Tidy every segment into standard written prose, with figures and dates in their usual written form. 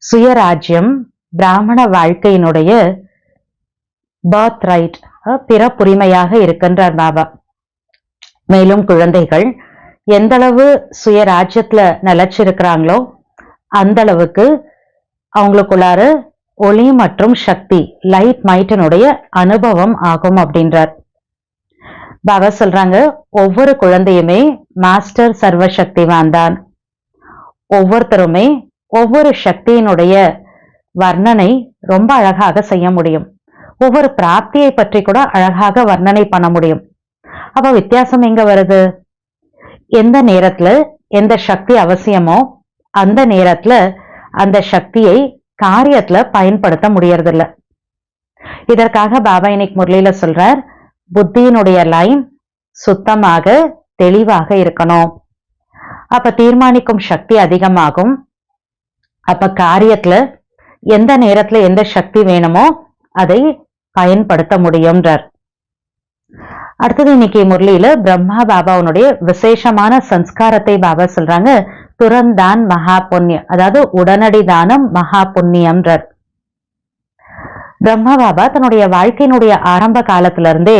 சுயராஜ்யம் பிராமண வாழ்க்கையினுடைய birth right, பிறப்புரிமையாக இருக்கின்றார் பாபா. மேலும் குழந்தைகள் எந்த அளவு சுயராஜ்யத்துல நிலைச்சிருக்கிறாங்களோ அந்த அளவுக்கு அவங்களுக்குள்ளார ஒளி மற்றும் சக்தி, லைட் மைட்டினுடைய அனுபவம் ஆகும் அப்படின்றார் பாபா. சொல்றாங்க, ஒவ்வொரு குழந்தையுமே மாஸ்டர் சர்வ சக்திவான் தான். ஒவ்வொருத்தருமே ஒவ்வொரு சக்தியினுடைய வர்ணனை ரொம்ப அழகாக செய்ய முடியும். ஒவ்வொரு பிராப்தியை பற்றி கூட அழகாக வர்ணனை பண்ண முடியும். அப்ப வித்தியாசம் எங்க வருது? எந்த நேரத்துல எந்த சக்தி அவசியமோ அந்த நேரத்துல அந்த சக்தியை காரியத்துல பயன்படுத்த முடியறதில்ல. இதற்காக பாபா இன்னைக்கு முரளியில சொல்றார், புத்தியினுடைய லைன் சுத்தமாக தெளிவாக இருக்கணும். அப்ப தீர்மானிக்கும் சக்தி அதிகமாகும். அப்ப காரியத்துல எந்த நேரத்துல எந்த சக்தி வேணுமோ அதை பயன்படுத்த முடியும்ன்றார். அடுத்தது இன்னைக்கு முரளியில பிரம்மா பாபாவுடைய விசேஷமான சம்ஸ்காரத்தை பாபா சொல்றாங்க, துரந்தான் மகா புண்ணியம், அதாவது உடனடி தானம் மகா புண்ணியம்ன்றார். பிரம்மா பாபா தன்னுடைய வாழ்க்கையினுடைய ஆரம்ப காலத்துல இருந்தே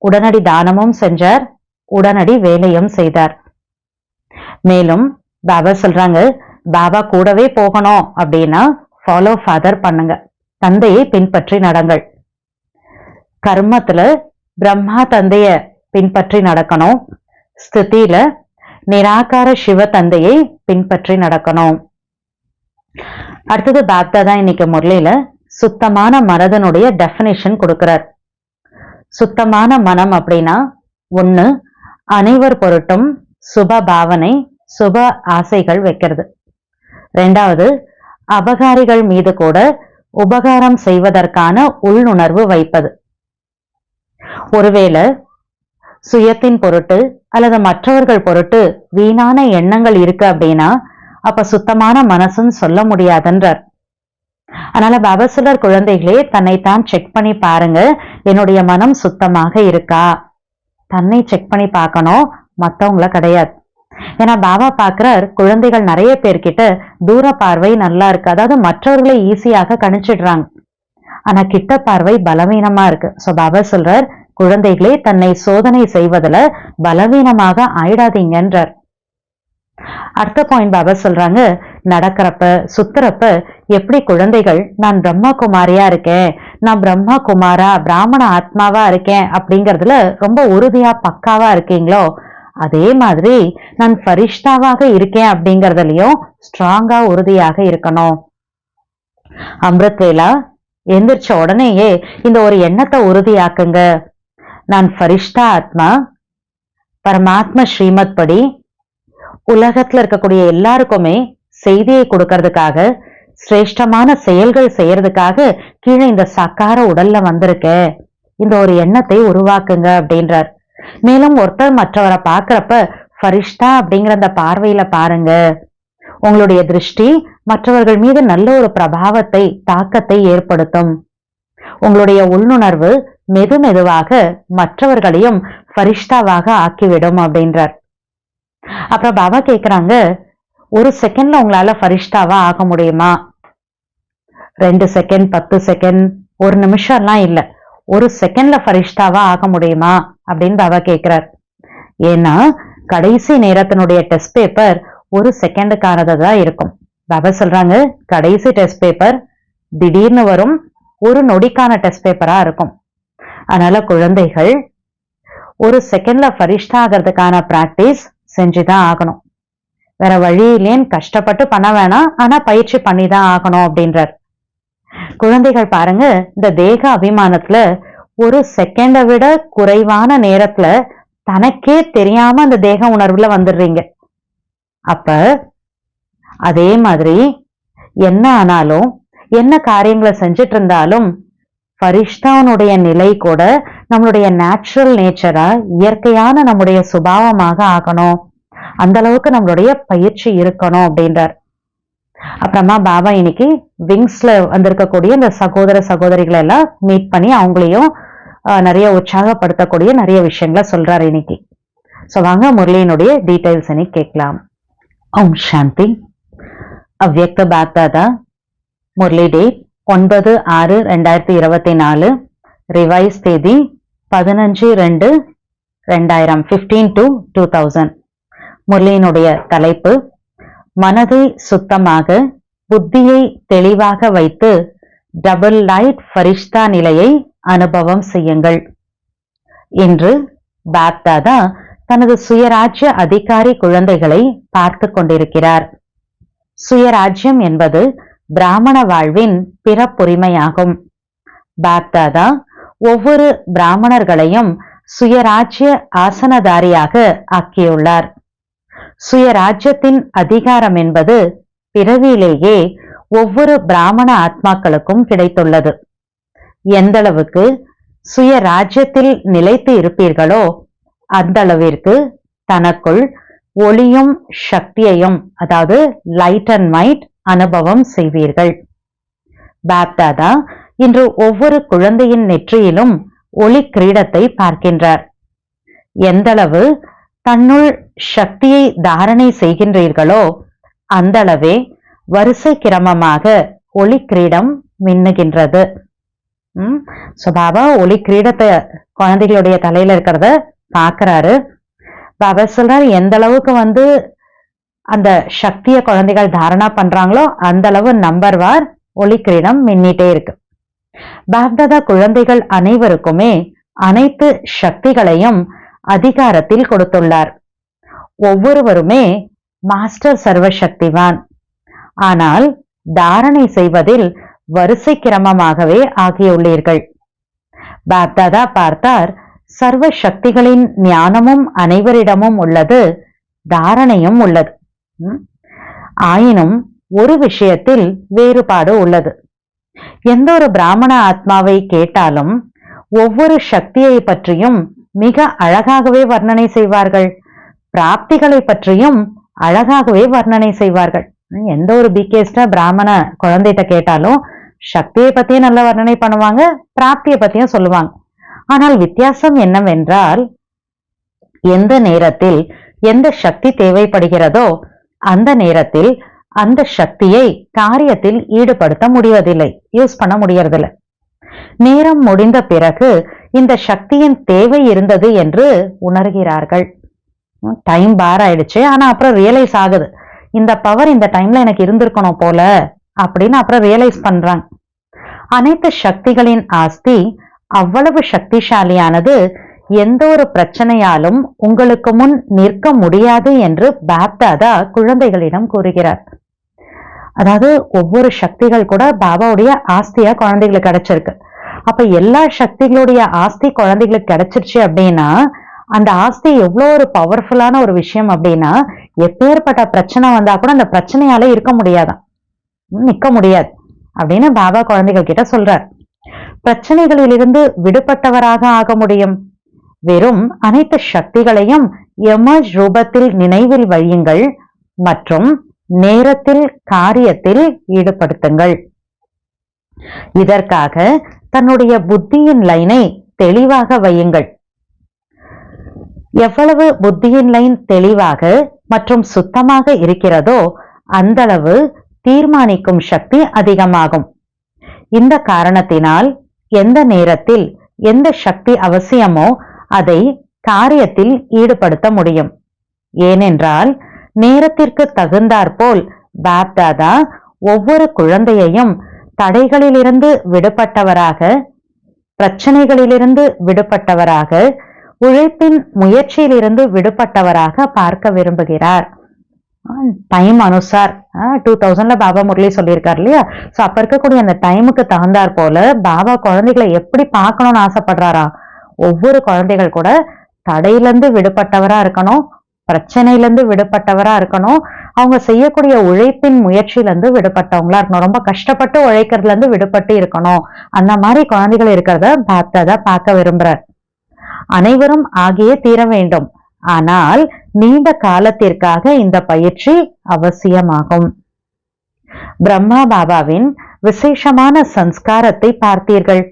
உடனடி தானமும் செஞ்சார், உடனடி வேலையும் செய்தார். மேலும் பாபா சொல்றாங்க, பாபா கூடவே போகணும் அப்படின்னா ஃபாலோ ஃபாதர் பண்ணுங்க, தந்தையை பின்பற்றி நடங்கள். கர்மத்துல பிரம்மா தந்தைய பின்பற்றி நடக்கணும், ஸ்திதியில நிராகார சிவ தந்தையை பின்பற்றி நடக்கணும். அடுத்தது பாப்தாதா இன்னைக்கு முரளியில சுத்தமான மனதனுடைய டெஃபினிஷன் கொடுக்கிறார். சுத்தமான மனம் அப்படின்னா, ஒண்ணு அனைவர் பொருட்டும் சுப பாவனை, சுப ஆசைகள் வைக்கிறது. ரெண்டாவது, அபகாரிகள் மீது கூட உபகாரம் செய்வதற்கான உள்ளுணர்வு வைப்பது. ஒருவேளை சுயத்தின் பொருட்டு அல்லது மற்றவர்கள் பொருட்டு வீணான எண்ணங்கள் இருக்கு அப்படின்னா அப்ப சுத்தமான மனசுன்னு சொல்ல முடியாதுன்றார். அதனால பாபா சொல்றார், குழந்தைகளே தன்னைத்தான் செக் பண்ணி பாருங்க, என்னுடைய மனம் சுத்தமாக இருக்கா. தன்னை செக் பண்ணி பார்க்கணும், மத்தவங்கள கிடையாது. ஏன்னா பாபா பாக்குறார், குழந்தைகள் நிறைய பேர்கிட்ட தூர பார்வை நல்லா இருக்கு, அதாவது மற்றவர்களை ஈஸியாக கணிச்சிடுறாங்க. ஆனா கிட்ட பார்வை பலவீனமா இருக்கு. சோ பாபா சொல்றார், குழந்தைகளே தன்னை சோதனை செய்வதுல பலவீனமாக ஆயிடாதீங்கன்றார். அடுத்த பாயிண்ட் பாபா சொல்றாங்க, நடக்கிறப்ப சுத்துறப்ப எப்படி குழந்தைகள் நான் பிரம்மா குமாரியா இருக்கேன், நான் பிரம்மா குமாரா பிராமண ஆத்மாவா இருக்கேன் அப்படிங்கறதுல ரொம்ப உறுதியா பக்காவா இருக்கீங்களோ, அதே மாதிரி நான் ஃபரிஷ்தாவாக இருக்கேன் அப்படிங்கறதுலயும் ஸ்ட்ராங்கா உறுதியாக இருக்கணும். அமிர்த் வேலா எந்திரிச்ச உடனேயே இந்த ஒரு எண்ணத்தை உறுதியாக்குங்க, நான் ஃபரிஷ்தா ஆத்மா, பரமாத்மா ஸ்ரீமத் படி உலகத்துல இருக்கக்கூடிய எல்லாருக்குமே செய்தியை கொடுக்கறதுக்காக, சிரேஷ்டமான செயல்கள் செய்யறதுக்காக கீழே இந்த சக்கார உடல்ல வந்திருக்க, இந்த ஒரு எண்ணத்தை உருவாக்குங்க அப்படின்றார். மேலும் ஒருத்தர் மற்றவரை பாக்குறப்ப ஃபரிஷ்தா அப்படிங்கிற அந்த பார்வையில பாருங்க, உங்களுடைய திருஷ்டி மற்றவர்கள் மீது நல்ல ஒரு பிரபாவத்தை, தாக்கத்தை ஏற்படுத்தும். உங்களுடைய உள்ளுணர்வு மெதுவாக மற்றவர்களையும் ஃபரிஷ்தாவாக ஆக்கிவிடும் அப்படின்றார். அப்புறம் பாபா கேக்குறாங்க, ஒரு செகண்ட்ல உங்களால ஃபரிஷ்தாவா ஆக முடியுமா? 2 செகண்ட், 10 செகண்ட், ஒரு நிமிஷம் எல்லாம் இல்ல, ஒரு செகண்ட்ல ஃபரிஷ்தாவா ஆக முடியுமா அப்படின்னு பாபா கேக்குறார். ஏன்னா கடைசி நேரத்தினுடைய டெஸ்ட் பேப்பர் ஒரு செகண்டுக்கானதான் இருக்கும். பாபா சொல்றாங்க, கடைசி டெஸ்ட் பேப்பர் திடீர்னு வரும், ஒரு நொடிக்கான டெஸ்ட் பேப்பரா இருக்கும். அதனால குழந்தைகள் ஒரு செகண்ட்ல ஃபரிஷ்தா ஆகிறதுக்கான பிராக்டிஸ் செஞ்சுதான் ஆகணும். வேற வழியிலேன்னு கஷ்டப்பட்டு பண்ண வேணாம், ஆனா பயிற்சி பண்ணிதான் ஆகணும் அப்படின்றார். குழந்தைகள் பாருங்க, இந்த தேக அபிமானத்துல ஒரு செகண்டை விட குறைவான நேரத்துல தனக்கே தெரியாம அந்த தேக உணர்வுல வந்துடுறீங்க. அப்ப அதே மாதிரி என்ன ஆனாலும், என்ன காரியங்களை செஞ்சிட்டு இருந்தாலும் ஃபரிஷ்தாவுடைய நிலை கூட நம்மளுடைய நேச்சுரல் நேச்சரா, இயற்கையான நம்முடைய சுபாவமாக ஆகணும். அந்த அளவுக்கு நம்மளுடைய பயிற்சி இருக்கணும் அப்படின்றார். அப்புறமா பாபா இன்னைக்கு விங்ஸ்ல வந்திருக்கக்கூடிய இந்த சகோதர சகோதரிகளை எல்லாம் மீட் பண்ணி அவங்களையும் நிறைய உற்சாகப்படுத்தக்கூடிய நிறைய விஷயங்களை சொல்றாரு இன்னைக்கு. சோ வாங்க முரளியினுடைய டீடைல்ஸ் இன்னைக்கு கேட்கலாம். ஓம் சாந்தி. அவ்யக்த பாப்தாதா முரளி டேட் 9/6/2024, ரிவைஸ் தேதி 15/2/2000, 15/2/2000. முரளியினுடைய தலைப்பு மனதை சுத்தமாக புத்தியை தெளிவாக வைத்து டபுள் லைட் ஃபரிஷ்தா நிலையை அனுபவம் செய்யுங்கள். இன்று பாப்தாதா தனது சுயராஜ்ய அதிகாரி குழந்தைகளை பார்த்து கொண்டிருக்கிறார். சுயராஜ்யம் என்பது பிராமண வாழ்வின் பிறப்புரிமையாகும். பாப்தாதா ஒவ்வொரு பிராமணர்களையும் சுயராஜ்ய ஆசனதாரியாக ஆக்கியுள்ளார். சுயராஜ்யத்தின் அதிகாரம் என்பது பிறவியிலேயே ஒவ்வொரு பிராமண ஆத்மாக்களுக்கும் கிடைத்துள்ளது. எந்தளவுக்கு சுயராஜ்யத்தில் நிலைத்து இருப்பீர்களோ அந்த அளவிற்கு தனக்குள் ஒளியும் சக்தியையும், அதாவது லைட் அண்ட் மைட் அனுபவம் செய்வீர்கள். பாப்தாதா இன்று ஒவ்வொரு குழந்தையின் நெற்றியிலும் ஒளி கிரீடத்தை பார்க்கின்றார். எந்தளவு தன்னுள் சக்தியை தாரணை செய்கின்றீர்களோ அந்த அளவே வரிசை கிரமமாக ஒளி கிரீடம் மின்னுகின்றது. பாபா ஒளி கிரீடத்தை குழந்தைகளுடைய தலையில இருக்கிறத பாக்குறாரு. பாபா சொல்றாரு, எந்த அளவுக்கு அந்த சக்திய குழந்தைகள் தாரணா பண்றாங்களோ அந்த அளவு நம்பர் வார் ஒளி கிரீடம் மின்னிட்டே இருக்கு. பாப்தாதா குழந்தைகள் அனைவருக்குமே அனைத்து சக்திகளையும் அதிகாரத்தில் கொடுத்துள்ளார். ஒவ்வொருவருமே மாஸ்டர் சர்வசக்திவான். ஆனால் தாரணை செய்வதில் வரிசை கிரமமாகவே ஆகியுள்ளீர்கள். பாப்தாதா பார்த்தார், சர்வ சக்திகளின் ஞானமும் அனைவரிடமும் உள்ளது, தாரணையும் உள்ளது. ஆயினும் ஒரு விஷயத்தில் வேறுபாடு உள்ளது. எந்த ஒரு பிராமண ஆத்மாவை கேட்டாலும் ஒவ்வொரு சக்தியை பற்றியும் மிக அழகாகவே வர்ணனை செய்வார்கள். பிராப்திகளை பற்றியும் அழகாகவே வர்ணனை செய்வார்கள். எந்த ஒரு பிகேஸ்டா பிராமண குழந்தைகிட்ட கேட்டாலும் சக்தியை பத்தியும் நல்ல வர்ணனை பண்ணுவாங்க, பிராப்தியை பத்தியும் சொல்லுவாங்க. ஆனால் வித்தியாசம் என்னவென்றால், எந்த நேரத்தில் எந்த சக்தி தேவைப்படுகிறதோ அந்த நேரத்தில் அந்த சக்தியை காரியத்தில் ஈடுபடுத்த முடிவதில்லை, யூஸ் பண்ண முடியறதில்லை. நேரம் முடிந்த பிறகு இந்த சக்தியின் தேவை இருந்தது என்று உணர்கிறார்கள். டைம் பார் ஆயிடுச்சு, ஆனா அப்புறம் ரியலைஸ் ஆகுது, இந்த பவர் இந்த டைம்ல எனக்கு இருந்திருக்கணும் போல அப்படின்னு அப்புறம் ரியலைஸ் பண்றாங்க. அனைத்து சக்திகளின் ஆஸ்தி அவ்வளவு சக்திசாலியானது, எந்த ஒரு பிரச்சனையாலும் உங்களுக்கு முன் நிற்க முடியாது என்று பாப்தாதா குழந்தைகளிடம் கூறுகிறார். அதாவது ஒவ்வொரு சக்திகள் கூட பாபாவுடைய ஆஸ்தியா குழந்தைகளுக்கு கிடைச்சிருக்கு. அப்ப எல்லா சக்திகளுடைய ஆஸ்தி குழந்தைகளுக்கு கிடைச்சிருச்சு அப்படின்னா அந்த ஆஸ்தி எவ்வளவு ஒரு பவர்ஃபுல்லான ஒரு விஷயம் அப்படின்னா, எப்பேற்பட்ட பிரச்சனை வந்தா கூட அந்த பிரச்சனையால இருக்க முடியாதான், நிக்க முடியாது அப்படின்னு பாபா குழந்தைகள் கிட்ட சொல்றார். பிரச்சனைகளிலிருந்து விடுபட்டவராக ஆக முடியும். வெறும் அனைத்து சக்திகளையும் எமர்ஜ் ரூபத்தில் நினைவில் வையுங்கள் மற்றும் நேரத்தில் காரியத்தில் ஈடுபடுத்துங்கள். இதற்காக தன்னுடைய புத்தியின் லைனை தெளிவாக வையுங்கள். எவ்வளவு புத்தியின் லைன் தெளிவாக மற்றும் சுத்தமாக இருக்கிறதோ அந்த அளவு தீர்மானிக்கும் சக்தி அதிகமாகும். இந்த காரணத்தினால் எந்த நேரத்தில் எந்த சக்தி அவசியமோ அதை காரியத்தில் ஈடுபடுத்த முடியும். ஏனென்றால் நேரத்திற்கு தகுந்தாற்போல் பாப்தாதா ஒவ்வொரு குழந்தையையும் தடைகளிலிருந்து விடுபட்டவராக, பிரச்சனைகளிலிருந்து விடுபட்டவராக, உழைப்பின் முயற்சியிலிருந்து விடுபட்டவராக பார்க்க விரும்புகிறார். டைம் அனுசார் 2000ல பாபா முரளி சொல்லியிருக்காரு இல்லையா? சோ அப்ப இருக்கக்கூடிய அந்த டைமுக்கு தகுந்தாற் போல பாபா குழந்தைகளை எப்படி பார்க்கணும்னு ஆசைப்படுறாரா? ஒவ்வொரு குழந்தைகள் கூட தடையிலிருந்து விடுபட்டவரா இருக்கணும், பிரச்சனையிலிருந்து விடுபட்டவரா இருக்கணும், அவங்க செய்யக்கூடிய உழைப்பின் முயற்சியிலிருந்து விடுபட்டவங்களா இருக்கணும், ரொம்ப கஷ்டப்பட்டு உழைக்கிறதுல இருந்து விடுபட்டு இருக்கணும். அந்த மாதிரி குழந்தைகள் இருக்கிறத பாப்தாதா பார்க்க விரும்புறார். அனைவரும் ஆகியே தீர வேண்டும். ஆனால் நீண்ட காலத்திற்காக இந்த பயிற்சி அவசியமாகும். பிரம்மா பாபாவின் விசேஷமான சம்ஸ்காரத்தை பார்த்தீர்கள்.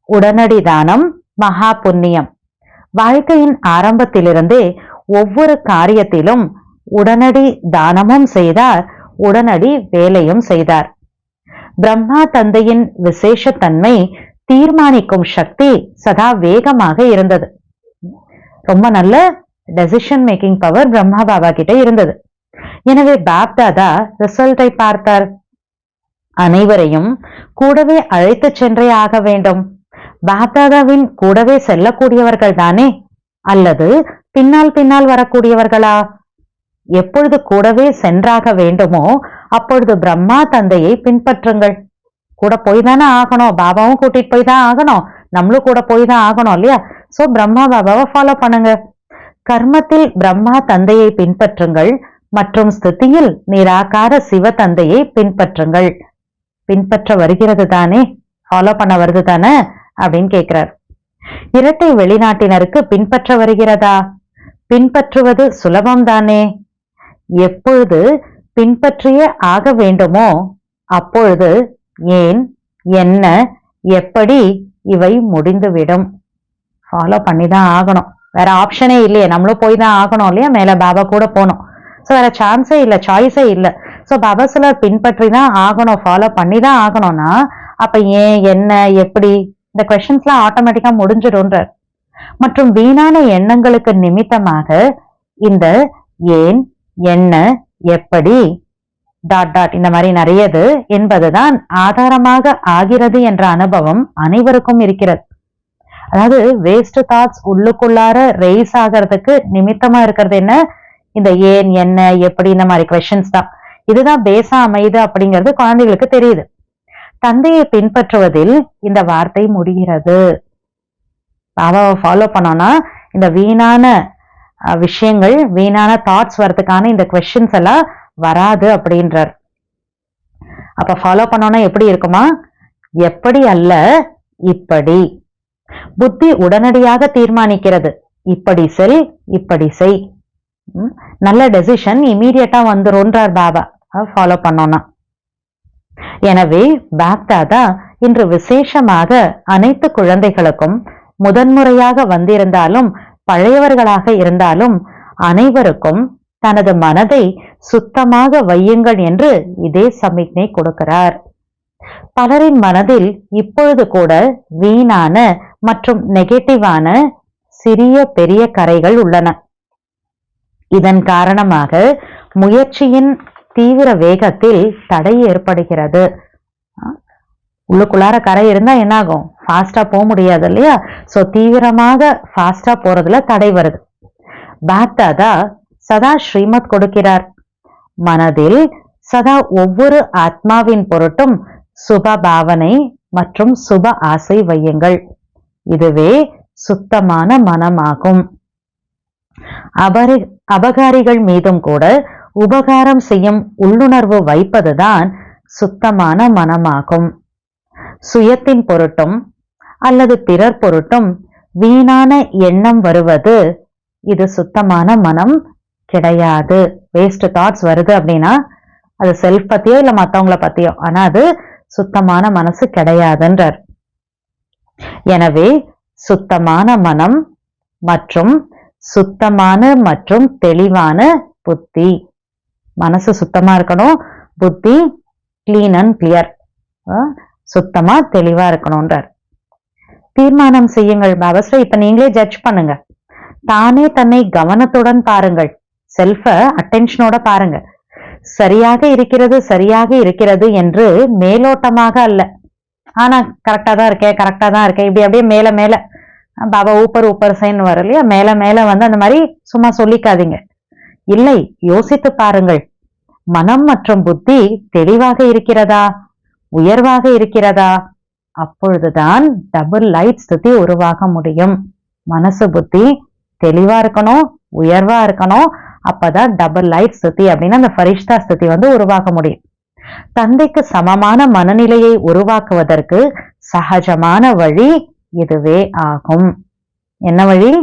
உடனடி தானம் மகா புண்ணியம். வாழ்க்கையின் ஆரம்பத்திலிருந்தே ஒவ்வொரு காரியத்திலும் உடனடி தானமும் செய்தால் உடனடி வேலையும் செய்தார். பிரம்மா தந்தையின் விசேஷத்தன்மை தீர்மானிக்கும் சக்தி சதா வேகமாக இருந்தது. ரொம்ப நல்ல decision making power Brahma Baba கிட்ட இருந்தது. எனவே பாப்தாதா ரிசல்ட்டை பார்த்தார். அனைவரையும் கூடவே அழைத்து சென்றே ஆக வேண்டும். பாப்தாதாவின் கூடவே செல்லக்கூடியவர்கள் தானே, அல்லது பின்னால் பின்னால் வரக்கூடியவர்களா? எப்பொழுது கூடவே சென்றாக வேண்டுமோ அப்பொழுது பிரம்மா தந்தையை பின்பற்றுங்கள். கூட போய் தானே ஆகணும், பாபாவும் கூட்டிட்டு போய் தான் ஆகணும், நம்மளும் கூட போய் தான் ஆகணும் இல்லையா? சோ பிரம்மா பாபாவை ஃபாலோ பண்ணுங்க. கர்மத்தில் பிரம்மா தந்தையை பின்பற்றுங்கள் மற்றும் ஸ்திதியில் நிராகார சிவ தந்தையை பின்பற்றுங்கள். பின்பற்ற வருகிறது தானே, ஃபாலோ பண்ண வருது தானே அப்படின்னு கேட்கிறார். இரட்டை வெளிநாட்டினருக்கு பின்பற்ற வருகிறதா? பின்பற்றுவது சுலபம் தானே. எப்பொழுது பின்பற்றியே ஆக வேண்டுமோ அப்பொழுது ஏன், என்ன, எப்படி இவை முடிந்துவிடும். ஃபாலோ பண்ணிதான் ஆகணும், வேற ஆப்ஷனே இல்லையே, நம்மளும் போய் தான் ஆகணும் இல்லையா? மேல பாபா கூட போகணும். ஸோ வேற சான்ஸே இல்லை, சாய்ஸே இல்லை. ஸோ பாபா சிலர் பின்பற்றி தான் ஆகணும், ஃபாலோ பண்ணி தான் ஆகணும்னா அப்ப ஏன், என்ன, எப்படி, இந்த கொஸ்டின்ஸ்லாம் ஆட்டோமேட்டிக்கா முடிஞ்சிடும்ன்றார். மற்றும் வீணான எண்ணங்களுக்கு நிமித்தமாக இந்த ஏன், என்ன, எப்படி டாட் டாட் இந்த மாதிரி நிறையது என்பதுதான் ஆதாரமாக ஆகிறது என்ற அனுபவம் அனைவருக்கும் இருக்கிறது. அதாவது வேஸ்ட் தாட்ஸ் உள்ளுக்குள்ளார ரேஸ் ஆகிறதுக்கு நிமித்தமா இருக்கிறது என்ன? இந்த ஏன், என்ன, எப்படி இந்த மாதிரி கொஸ்டின்ஸ் தான். இதுதான் பேசா அமைது அப்படிங்கிறது குழந்தைகளுக்கு தெரியுது. தந்தையை பின்பற்றுவதில் இந்த வார்த்தை முடிகிறது. பாபாவை ஃபாலோ பண்ணோம்னா இந்த வீணான விஷயங்கள், வீணான தாட்ஸ் வரதுக்கான இந்த கொஸ்டின்ஸ் எல்லாம் வராது அப்படின்றார். அப்ப ஃபாலோ பண்ணோம்னா எப்படி இருக்குமா? எப்படி அல்ல, இப்படி. புத்தி உடனடியாக தீர்மானிக்கிறது, இப்படி செல், இப்படி செய். நல்ல டெசிஷன் இமீடியட்டா வந்துருன்றார் பாபா ஃபாலோ பண்ணோம்னா. எனவே பாப்தாதா இன்று விசேஷமாக அனைத்து குழந்தைகளுக்கும் முதன்முறையாக வந்திருந்தாலும் பழையவர்களாக இருந்தாலும் அனைவருக்கும் தனது மனதை சுத்தமாக வையுங்கள் என்று இதே சமிக்ஞை கொடுக்கிறார். பலரின் மனதில் இப்பொழுது கூட வீணான மற்றும் நெகட்டிவான சிறிய பெரிய கரைகள் உள்ளன. இதன் காரணமாக முயற்சியின் தீவிர வேகத்தில் தடை ஏற்படுகிறது. உள்ளுக்குள்ளார கரை இருந்தா என்ன ஆகும்? ஃபாஸ்டா போக முடியாது இல்லையா? சோ தீவிரமாக ஃபாஸ்டா போறதுல தடை வருது. பாப்தாதா சதா ஸ்ரீமத் கொடுக்கிறார். மனதில் சதா ஒவ்வொரு ஆத்மாவின் பொருட்டும் சுப பாவனை மற்றும் சுப ஆசை வையுங்கள். இதுவே சுத்தமான மனமாகும். அபகாரிகள் மீதும் கூட உபகாரம் செய்யும் உள்ளுணர்வு வைப்பதுதான் சுத்தமான மனமாகும். சுயத்தின் பொருட்டும் அல்லது பிறர் பொருட்டும் வீணான எண்ணம் வருவது இது சுத்தமான மனம் கிடையாது. வேஸ்ட் தாட்ஸ் வருது அப்படின்னா அது செல்ஃப் பத்தியோ இல்ல மத்தவங்கள பத்தியோ, ஆனா அது சுத்தமான மனசு கிடையாதுன்றார். எனவே சுத்தமான மனம் மற்றும் சுத்தமான மற்றும் தெளிவான புத்தி. மனசு சுத்தமா இருக்கணும், புத்தி கிளீன் அண்ட் கிளியர், சுத்தமா தெளிவா இருக்கணும்ன்றார். தீர்மானம் செய்யுங்கள் பாபாஸ்ரீ. இப்ப நீங்களே ஜட்ஜ் பண்ணுங்க. தானே தன்னை கவனத்துடன் பாருங்கள், செல்ஃப அட்டென்ஷனோட பாருங்க. சரியாக இருக்கிறது, சரியாக இருக்கிறது என்று மேலோட்டமாக அல்ல, ஆனா கரெக்டா தான் இருக்கேன், கரெக்டா தான் இருக்கேன், இப்படி அப்படியே மேல மேல பாபா ஊப்பர் சைன் வரும் இல்லையா, மேல மேல வந்து அந்த மாதிரி சும்மா சொல்லிக்காதீங்க. இல்லை, யோசித்து பாருங்கள். மனம் மற்றும் புத்தி தெளிவாக இருக்கிறதா, உயர்வாக இருக்கிறதா? அப்பொழுதுதான் டபுள் லைட் ஸ்திதி உருவாக முடியும். மனசு புத்தி தெளிவா இருக்கணும், உயர்வா இருக்கணும். அப்பதான் டபுள் லைட் ஸ்திதி அப்படின்னு அந்த ஃபரிஷ்தா ஸ்திதி வந்து உருவாக முடியும். தந்தைக்கு சமமான மனநிலையை உருவாக்குவதற்கு சகஜமான வழி இதுவே ஆகும். என்ன வழி?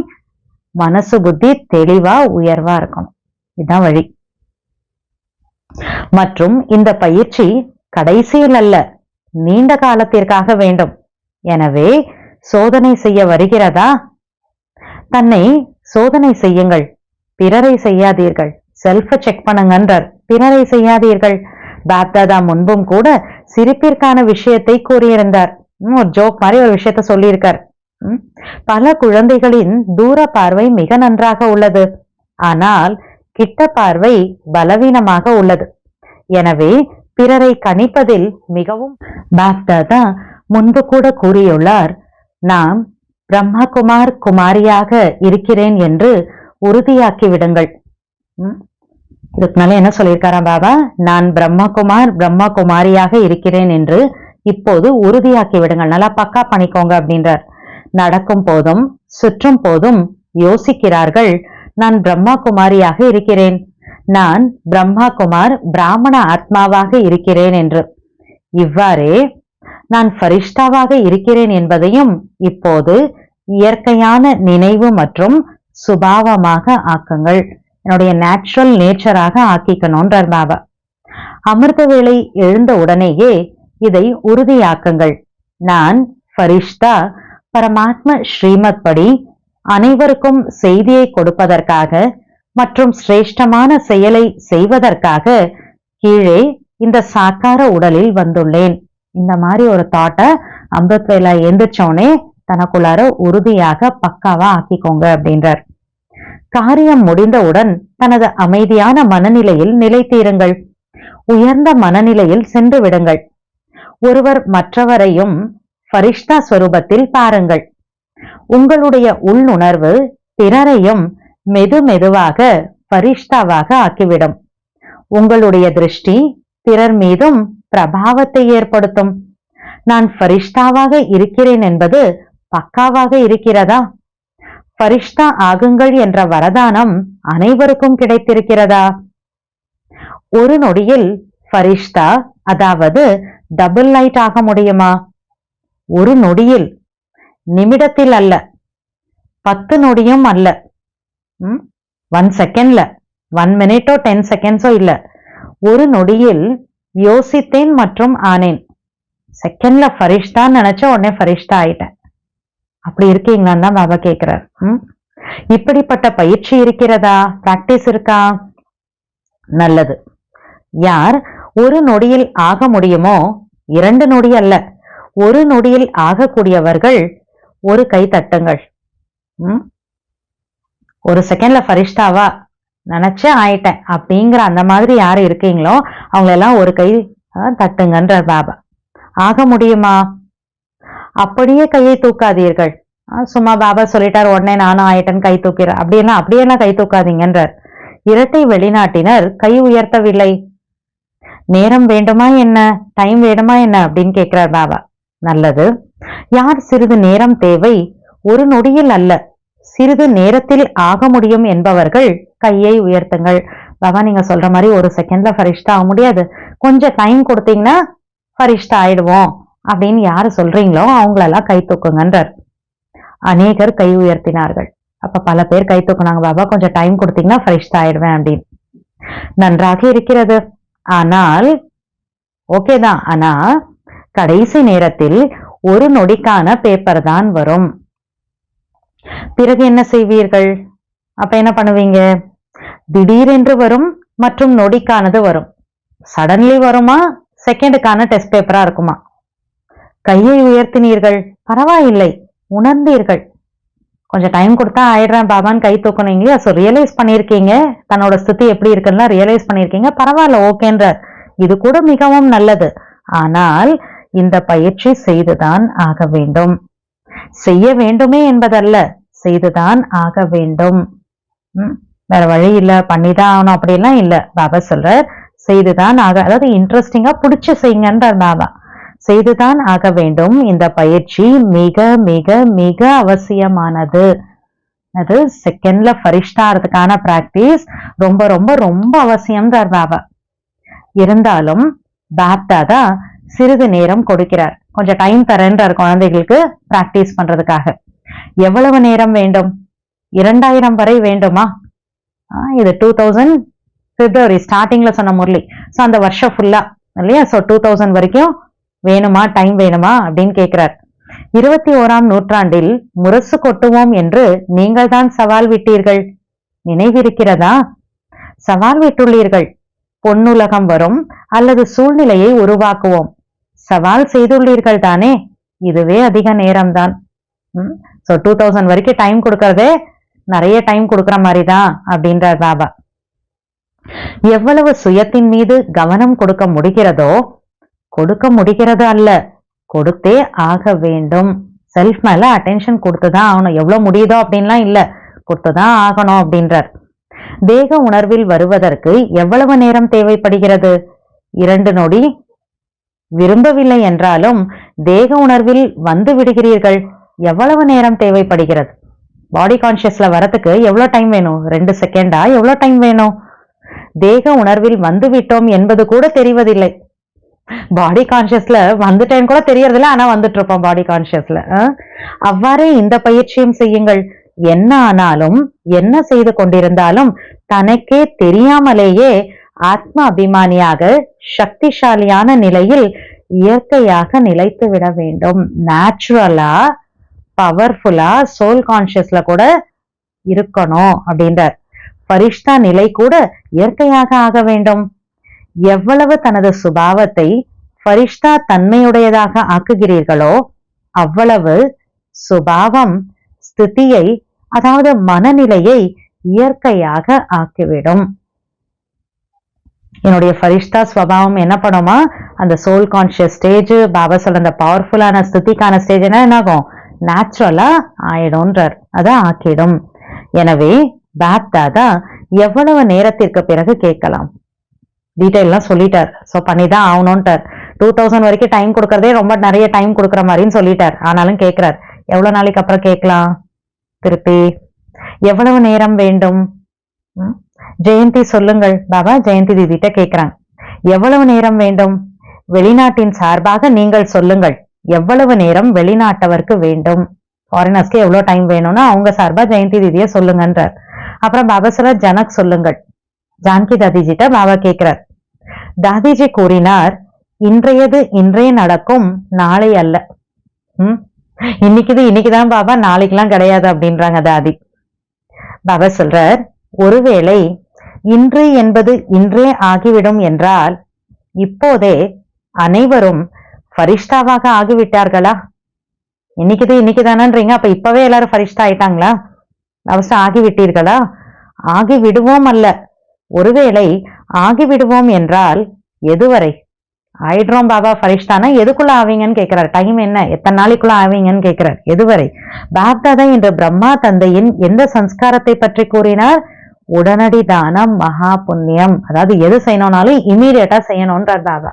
மனசு புத்தி தெளிவா உயர்வா இருக்கணும், இதுதான் வழி. மற்றும் இந்த பயிற்சி கடைசியில் அல்ல, நீண்ட காலத்திற்காக வேண்டும். எனவே சோதனை செய்ய வருகிறதா? தன்னை சோதனை செய்யுங்கள், பிறரை செய்யாதீர்கள். செல்ஃப செக் பண்ணுங்கன்றார். பிறரை செய்யாதீர்கள். பாப்தாதா முன்பும் கூட சிரிப்பிற்கான விஷயத்தை கூறியிருந்தார். ஒரு ஜோக் மாதிரி ஒரு விஷயத்த சொல்லியிருக்கார். பல குழந்தைகளின் தூர பார்வை மிக நன்றாக உள்ளது, ஆனால் கிட்ட பார்வை பலவீனமாக உள்ளது. எனவே பிறரை கணிப்பதில் மிகவும் பாப்தாதா முன்பு கூட கூறியுள்ளார், நாம் பிரம்மகுமார் குமாரியாக இருக்கிறேன் என்று உறுதியாக்கி விடுங்கள். இதுக்கு மேல என்ன சொல்லியிருக்காராம் பாபா? நான் பிரம்மகுமார் பிரம்மகுமாரியாக இருக்கிறேன் என்று இப்போது உறுதியாக்கி விடுங்கள், நல்லா பக்கா பண்ணிக்கோங்க அப்படின்றார். நடக்கும் போதும் சுற்றும் போதும் யோசிக்கிறார்கள், நான் பிரம்மா குமாரியாக இருக்கிறேன், நான் பிரம்மா குமார் பிராமண ஆத்மாவாக இருக்கிறேன் என்று. இவ்வாறே நான் ஃபரிஷ்டாவாக இருக்கிறேன் என்பதையும் இப்போது இயற்கையான நினைவு மற்றும் சுபாவமாக ஆக்குங்கள். என்னுடைய நேச்சுரல் நேச்சராக ஆக்கிக்கணும்ன்றார் பாபா. அமிர்த வேளை எழுந்த உடனேயே இதை உறுதியாக்குங்கள். நான் ஃபரிஷ்தா பரமாத்ம ஸ்ரீமத் படி அனைவருக்கும் செய்தியை கொடுப்பதற்காக மற்றும் சிரேஷ்டமான செயலை செய்வதற்காக கீழே இந்த சாக்கார உடலில் வந்துள்ளேன். இந்த மாதிரி ஒரு தாட்டை அமிர்த வேளை எந்திரிச்சோனே தனக்குள்ளார உறுதியாக பக்காவா ஆக்கிக்கோங்க அப்படின்றார். காரியம் முடிந்தவுடன் தனது அமைதியான மனநிலையில் நிலைத்தீருங்கள். உயர்ந்த மனநிலையில் சென்று விடுங்கள். ஒருவர் மற்றவரையும் ஃபரிஷ்தா ஸ்வரூபத்தில் பாருங்கள். உங்களுடைய உள்ளுணர்வு பிறரையும் மெதுவாக ஃபரிஷ்தாவாக ஆக்கிவிடும். உங்களுடைய திருஷ்டி பிறர் மீதும் பிரபாவத்தை ஏற்படுத்தும். நான் ஃபரிஷ்தாவாக இருக்கிறேன் என்பது பக்காவாக இருக்கிறதா? ஃபரிஷ்தா ஆகுங்கள் என்ற வரதானம் அனைவருக்கும் கிடைத்திருக்கிறதா? ஒரு நொடியில் ஃபரிஷ்தா, அதாவது டபுள் லைட் ஆக முடியுமா? ஒரு நொடியில், நிமிடத்தில் அல்ல, 10 நொடியும் அல்ல, 1 செகண்ட்ல, 1 மினிட்டோ 10 செகண்ட்ஸோ இல்ல, ஒரு நொடியில் யோசித்தேன் மற்றும் ஆனேன். செகண்ட்ல ஃபரிஷ்தான் நினைச்ச உடனே ஃபரிஷ்தா ஆயிட்டேன். அப்படி இருக்கீங்களான்னு தான் பாபா கேட்கிறார். இப்படிப்பட்ட பயிற்சி இருக்கிறதா? பிராக்டிஸ் இருக்கா? நல்லது. யார் ஒரு நொடியில் ஆக முடியுமோ, 2 நொடி அல்ல, ஒரு நொடியில் ஆகக்கூடியவர்கள் ஒரு கை தட்டுங்கள். ஒரு செகண்ட்ல ஃபரிஷ்தாவா நினைச்ச ஆயிட்டேன் அப்படிங்கிற அந்த மாதிரி யாரு இருக்கீங்களோ அவங்க எல்லாம் ஒரு கை தட்டுங்கன்ற பாபா. ஆக முடியுமா? அப்படியே கையை தூக்காதீர்கள். சும்மா பாபா சொல்லிட்டார் உடனே நானும் ஆயிட்டேன் கை தூக்கிறேன் அப்படியெல்லாம் கை தூக்காதீங்கன்றார். இரட்டை வெளிநாட்டினர் கை உயர்த்தவில்லை. நேரம் வேண்டுமா என்ன, டைம் வேண்டுமா என்ன அப்படின்னு கேட்கிறார் பாபா. நல்லது. யார் சிறிது நேரம் தேவை, ஒரு நொடியில் அல்ல, சிறிது நேரத்தில் ஆக முடியும் என்பவர்கள் கையை உயர்த்துங்கள். பாபா நீங்க சொல்ற மாதிரி ஒரு செகண்ட்ல ஃபரிஷ்தா ஆக முடியாது, கொஞ்சம் டைம் கொடுத்தீங்கன்னா ஃபரிஷ்தா ஆயிடுவோம் அப்படின்னு யாரு சொல்றீங்களோ அவங்களெல்லாம் கை தூக்குங்கன்றார். அநேகர் கை உயர்த்தினார்கள். அப்ப பல பேர் கை தூக்குனாங்க. பாபா கொஞ்சம் டைம் கொடுத்தீங்கன்னா ஃபரிஷ்தா ஆயிடுவேன் அப்படின்னு. நன்றாக இருக்கிறது. ஆனால் ஓகேதான், ஆனா கடைசி நேரத்தில் ஒரு நொடிக்கான பேப்பர் தான் வரும். பிறகு என்ன செய்வீர்கள்? அப்ப என்ன பண்ணுவீங்க? திடீரென்று வரும் மற்றும் நொடிக்கானது வரும். சடன்லி வருமா, செகண்டுக்கான டெஸ்ட் பேப்பரா இருக்குமா? கையை உயர்த்தினீர்கள், பரவாயில்லை, உணர்ந்தீர்கள். கொஞ்சம் டைம் கொடுத்தா ஆயிடுறேன் பாபான்னு கை தூக்குனீங்க. ஸோ ரியலைஸ் பண்ணியிருக்கீங்க, தன்னோட ஸ்திதி எப்படி இருக்குன்னா ரியலைஸ் பண்ணியிருக்கீங்க, பரவாயில்ல, ஓகேன்ற. இது கூட மிகவும் நல்லது. ஆனால் இந்த பயிற்சி செய்துதான் ஆக வேண்டும். செய்ய வேண்டுமே என்பதல்ல, செய்துதான் ஆக வேண்டும். வேற வழி இல்ல, பண்ணிதான் ஆகணும் அப்படியெல்லாம் இல்ல. பாபா சொல்றார் செய்துதான் ஆக, அதாவது இன்ட்ரெஸ்டிங்கா பிடிச்சு செய்யுங்கன்றார் பாபா. செய்துதான் ஆக வேண்டும். இந்த பயிற்சி மிக மிக மிக அவசியமானது. அது செகண்ட்ல ஃபரிஷ்டாறதுக்கான பிராக்டிஸ் ரொம்ப ரொம்ப ரொம்ப அவசியம்ன்றார் பாபா. இருந்தாலும் பாப்தாதா சிறிது நேரம் கொடுக்கிறார். கொஞ்சம் டைம் தரேன்றார் குழந்தைகளுக்கு பிராக்டிஸ் பண்றதுக்காக. எவ்வளவு நேரம் வேண்டும்? 2000 வரை வேண்டுமா? இது 2000 பிப்ரவரி ஸ்டார்டிங்ல சொன்ன முரளி. ஸோ அந்த வருஷம் ஃபுல்லா இல்லையா? ஸோ 2000 வரைக்கும் வேணுமா, டைம் வேணுமா அப்படின்னு கேட்கிறார். 21ஆம் நூற்றாண்டில் முரசு கொட்டுவோம் என்று நீங்கள் தான் சவால் விட்டீர்கள், நினைவிருக்கிறதா? சவால் விட்டுள்ளீர்கள். பொன்னுலகம் வரும் அல்லது சூழ்நிலையை உருவாக்குவோம். சவால் செய்துள்ளீர்கள் தானே, இதுவே அதிக நேரம்தான். ஸோ 2000 வரைக்கும் டைம் கொடுக்கறதே நிறைய டைம் கொடுக்குற மாதிரி தான் அப்படின்றார் பாபா. எவ்வளவு சுயத்தின் மீது கவனம் கொடுக்க முடிகிறதோ, கொடுக்க முடிகிறது அல்ல, கொடுத்தே ஆக வேண்டும். செல்ஃப் மேல அட்டென்ஷன் கொடுத்துதான் ஆகணும். எவ்வளவு முடியுதோ அப்படின்லாம் இல்ல, கொடுத்துதான் ஆகணும் அப்படின்றார். தேக உணர்வில் வருவதற்கு எவ்வளவு நேரம் தேவைப்படுகிறது? 2 நொடி. விரும்பவில்லை என்றாலும் தேக உணர்வில் வந்து விடுகிறீர்கள், எவ்வளவு நேரம் தேவைப்படுகிறது? பாடி கான்சியஸ்ல வரதுக்கு எவ்வளவு டைம் வேணும்? 2 செகண்டா? எவ்வளவு டைம் வேணும்? தேக உணர்வில் வந்து விட்டோம் என்பது கூட தெரிவதில்லை. பாடி கான்சியஸ்ல வந்துட்டேன்னு கூட தெரியறதில்ல, ஆனா வந்துட்டு இருப்போம் பாடி கான்சியஸ்ல. அவ்வாறே இந்த பயிற்சியும் செய்யுங்கள். என்ன ஆனாலும் என்ன செய்து கொண்டிருந்தாலும் தனக்கே தெரியாமலேயே ஆத்ம அபிமானியாக சக்திசாலியான நிலையில் இயற்கையாக நிலைத்து விட வேண்டும். நேச்சுரலா பவர்ஃபுல்லா சோல் கான்சியஸ்ல கூட இருக்கணும் அப்படின்றார். பரிஷ்டா நிலை கூட இயற்கையாக ஆக வேண்டும். எவ்வளவு தனது சுபாவத்தை பரிஷ்டா தன்மையுடையதாக ஆக்குகிறீர்களோ அவ்வளவு சுபாவம் ஸ்திதியை, அதாவது மனநிலையை இயற்கையாக ஆக்கிவிடும். என்னுடைய ஃபரிஷ்தா ஸ்வபாவம் என்ன பண்ணுமா, அந்த சோல் கான்சியஸ் ஸ்டேஜ், பாபா சொல்ற அந்த பவர்ஃபுல்லான ஸ்திதிக்கான ஸ்டேஜ் என்ன ஆகும், நேச்சுரலா ஆயிடும்ன்றார். அதை ஆக்கிடும். எனவே பாப் தாதா எவ்வளவு நேரத்திற்கு பிறகு கேட்கலாம், டீட்டெயிலாம் சொல்லிட்டார். ஸோ பண்ணிதான் ஆகணும்ட்டார். 2000 வரைக்கும் டைம் கொடுக்கறதே ரொம்ப நிறைய டைம் கொடுக்குற மாதிரின்னு சொல்லிட்டார். ஆனாலும் கேட்கிறார், எவ்வளவு நாளைக்கு அப்புறம் கேட்கலாம்? திருப்பி எவ்வளவு நேரம் வேண்டும்? ஜெயந்தி சொல்லுங்கள் பாபா. ஜெயந்தி தீதிட்ட கேட்கிறாங்க, எவ்வளவு நேரம் வேண்டும்? வெளிநாட்டின் சார்பாக நீங்கள் சொல்லுங்கள், எவ்வளவு நேரம் வெளிநாட்டவருக்கு வேண்டும்? ஃபாரினர்ஸ்க்கு எவ்வளவு டைம் வேணும்னா அவங்க சார்பா ஜெயந்தி தீதிய சொல்லுங்கன்றார். அப்புறம் பாபா சொல்ற, ஜனக் சொல்லுங்கள். ஜான்கி தாதிஜிட்ட பாபா கேட்கிறார். தாதிஜி கூறினார், இன்றையது இன்றைய நடக்கும், நாளை அல்ல. இன்னைக்குதான் பாபா, நாளைக்கெல்லாம் கிடையாது அப்படின்றாங்க தாதி. பாபா சொல்றார், ஒருவேளை இன்று என்பது இன்றே ஆகிவிடும் என்றால் இப்போதே அனைவரும் ஃபரிஷ்தாவாக ஆகிவிட்டார்களா? இன்னைக்குதானன்றீங்க, அப்ப இப்பவே எல்லாரும் ஃபரிஷ்தா ஆயிட்டாங்களா? அவசியம் ஆகிவிட்டீர்களா? ஆகிவிடுவோம் அல்ல, ஒருவேளை ஆகிவிடுவோம் என்றால் எதுவரை ஆயிடுறோம் பாபா ஃபரிஷ்தானா? எதுக்குள்ள ஆவீங்கன்னு கேட்கிறார். டைம் என்ன, எத்தனை நாளைக்குள்ள ஆவீங்கன்னு கேட்கிறார். எதுவரை? பாப்தாதா என்ற பிரம்மா தந்தையின் எந்த சம்ஸ்காரத்தை பற்றி கூறினார்? உடனடி தானம், மகா புண்ணியம். அதாவது எது செய்யணும்னாலும் இமீடியட்டா செய்யணும்ன்றார் பாபா.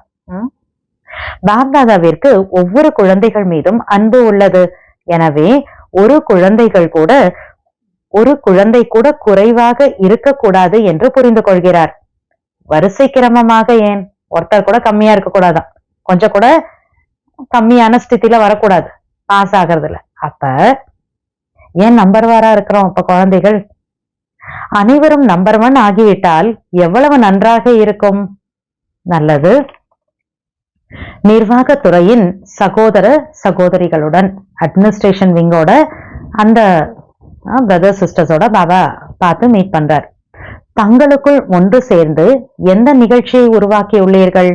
பாப்தாதாவிற்கு ஒவ்வொரு குழந்தைகள் மீதும் அன்பு உள்ளது. எனவே ஒரு குழந்தை கூட குறைவாக இருக்கக்கூடாது என்று புரிந்து கொள்கிறார். வரிசை கிரமமாக, ஏன் ஒருத்தர் கூட கம்மியா இருக்க கூடாதான், கொஞ்சம் கூட கம்மியான ஸ்திதியில வரக்கூடாது பாஸ் ஆகிறதுல. அப்ப ஏன் நம்பர் வாரா இருக்கிறோம்? அப்ப குழந்தைகள் அனைவரும் நம்பர் 1 ஆகிவிட்டால் எவ்வளவு நன்றாக இருக்கும். நல்லது. நிர்வாகத்துறையின் சகோதர சகோதரிகளுடன், அட்மினிஸ்ட்ரேஷன் விங்கோட அந்த பிரதர் சிஸ்டர்ஸோட பாபா பார்த்து மீட் பண்றார். தங்களுக்குள் ஒன்று சேர்ந்து எந்த நிகழ்ச்சியை உருவாக்கி உள்ளீர்கள்,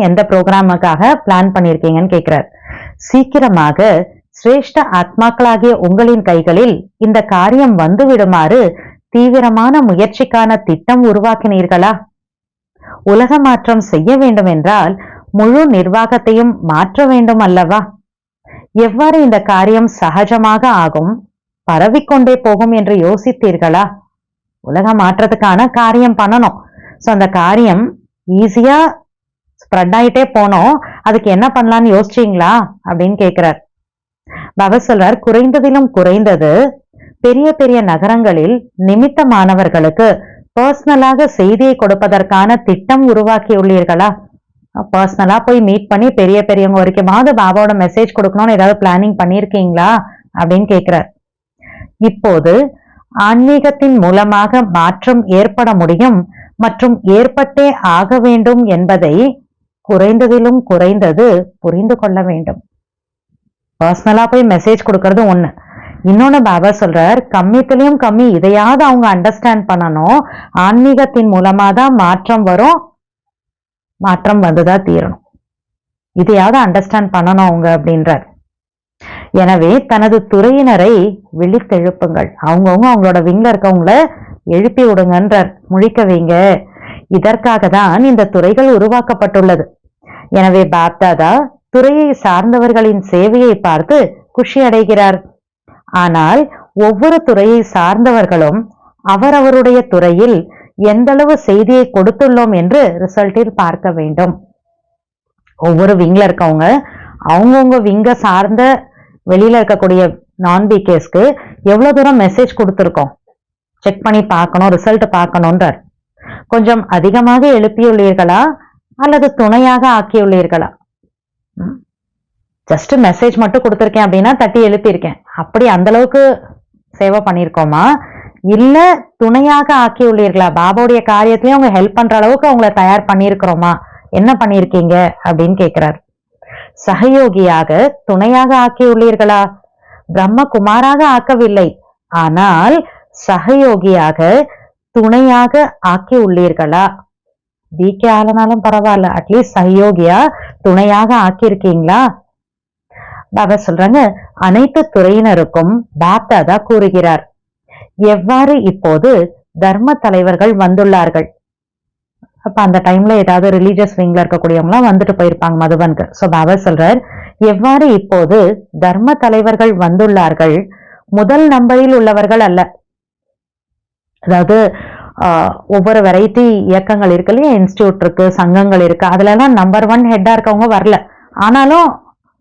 எந்த ப்ரோக்ராமுக்காக பிளான் பண்ணிருக்கீங்கன்னு கேட்கிறார். சீக்கிரமாக சிரேஷ்ட ஆத்மாக்களாகிய உங்களின் கைகளில் இந்த காரியம் வந்து விடுமாறு தீவிரமான முயற்சிக்கான திட்டம் உருவாக்கினீர்களா? உலக மாற்றம் செய்ய வேண்டும் என்றால் முழு நிர்வாகத்தையும் மாற்ற வேண்டும் அல்லவா? எவ்வாறு இந்த காரியம் சகஜமாக ஆகும், பரவிக்கொண்டே போகும் என்று யோசித்தீர்களா? உலக மாற்றத்துக்கான காரியம் பண்ணணும். சோ அந்த காரியம் ஈஸியா ஸ்ப்ரெட் ஆயிட்டே போனோம், அதுக்கு என்ன பண்ணலாம்னு யோசிச்சீங்களா அப்படின்னு கேட்கிறார். பாபா சொல்றார், குறைந்ததிலும் குறைந்தது பெரிய பெரிய நகரங்களில் நிமித்தமானவர்களுக்கு பர்சனலாக செய்தியை கொடுப்பதற்கான திட்டம் உருவாக்கி உள்ளீர்களா? பர்சனலா போய் மீட் பண்ணி பெரிய பெரியவங்க வரைக்குமாவது பாபாவோட மெசேஜ் கொடுக்கணும்னு ஏதாவது பிளானிங் பண்ணிருக்கீங்களா அப்படின்னு கேட்கிறார். இப்போது ஆன்மீகத்தின் மூலமாக மாற்றம் ஏற்பட முடியும் மற்றும் ஏற்பட்டே ஆக வேண்டும் என்பதை குறைந்ததிலும் குறைந்தது புரிந்து கொள்ள வேண்டும். பர்சனலா போய் மெசேஜ் கொடுக்கறது ஒண்ணு, இன்னொன்னு பாபா சொல்றார், கம்மித்திலையும் கம்மி இதையாவது அவங்க அண்டர்ஸ்டாண்ட் பண்ணணும். ஆன்மீகத்தின் மூலமா தான் மாற்றம் வரும், மாற்றம் வந்துதான் தீரணும். இதையாவது அண்டர்ஸ்டாண்ட் பண்ணணும் அவங்க அப்படின்றார். எனவே தனது துறையினரை விழித்தெழுப்புங்கள். அவங்கவுங்க அவங்களோட விங்ல இருக்கவங்கள எழுப்பி விடுங்கன்றார், முழிக்க வைங்க. இதற்காக தான் இந்த துறைகள் உருவாக்கப்பட்டுள்ளது. எனவே பாப்தாதா துறையை சார்ந்தவர்களின் சேவையை பார்த்து குஷி அடைகிறார். ஆனால் ஒவ்வொரு துறையை சார்ந்தவர்களும் அவரவருடைய துறையில் எந்தளவு செய்தியை கொடுத்துள்ளோம் என்று ரிசல்ட்டில் பார்க்க வேண்டும். ஒவ்வொரு விங்ல இருக்கவங்க அவங்கவுங்க விங்க சார்ந்த வெளியில இருக்கக்கூடிய நான் பிகேஸ்க்கு எவ்வளவு தூரம் மெசேஜ் கொடுத்துருக்கோம் செக் பண்ணி பார்க்கணும், ரிசல்ட் பார்க்கணும்ன்றார். கொஞ்சம் அதிகமாக எழுப்பியுள்ளீர்களா அல்லது துணையாக ஆக்கியுள்ளீர்களா? ஜஸ்ட் மெசேஜ் மட்டும் கொடுத்துருக்கேன் அப்படின்னா தட்டி எழுப்பியிருக்கேன், அப்படி அந்த அளவுக்கு சேவை பண்ணியிருக்கோமா? இல்ல துணையாக ஆக்கி உள்ளீர்களா? பாபாவுடைய காரியத்திலையும் அவங்க ஹெல்ப் பண்ற அளவுக்கு அவங்கள தயார் பண்ணியிருக்கிறோமா? என்ன பண்ணியிருக்கீங்க அப்படின்னு கேட்கிறார். சகயோகியாக துணையாக ஆக்கி உள்ளீர்களா? பிரம்மகுமாராக ஆக்கவில்லை, ஆனால் சகயோகியாக துணையாக ஆக்கி உள்ளீர்களா? பிகே ஆளுனாலும் பரவாயில்ல, அட்லீஸ்ட் சகயோகியா துணையாக ஆக்கியிருக்கீங்களா? பாபா சொல்றாங்க, அனைத்து துறையினருக்கும் பாப்தாதா கூறுகிறார், எவ்வாறு இப்போது தர்ம தலைவர்கள் வந்துள்ளார்கள். அப்ப அந்த டைம்ல ஏதாவது ரிலீஜியஸ் விங்ல இருக்கக்கூடியவங்க வந்துட்டு போயிருப்பாங்க மதுபனுக்கு. சோ பாபா சொல்றார், எவ்வாறு இப்போது தர்ம தலைவர்கள் வந்துள்ளார்கள், முதல் நம்பரில் உள்ளவர்கள் அல்ல. அதாவது ஒவ்வொரு வெரைட்டி இயக்கங்கள் இருக்கு இல்லையா, இன்ஸ்டியூட் இருக்கு, சங்கங்கள் இருக்கு, அதுல எல்லாம் நம்பர் 1 ஹெட்டா இருக்கவங்க வரல, ஆனாலும்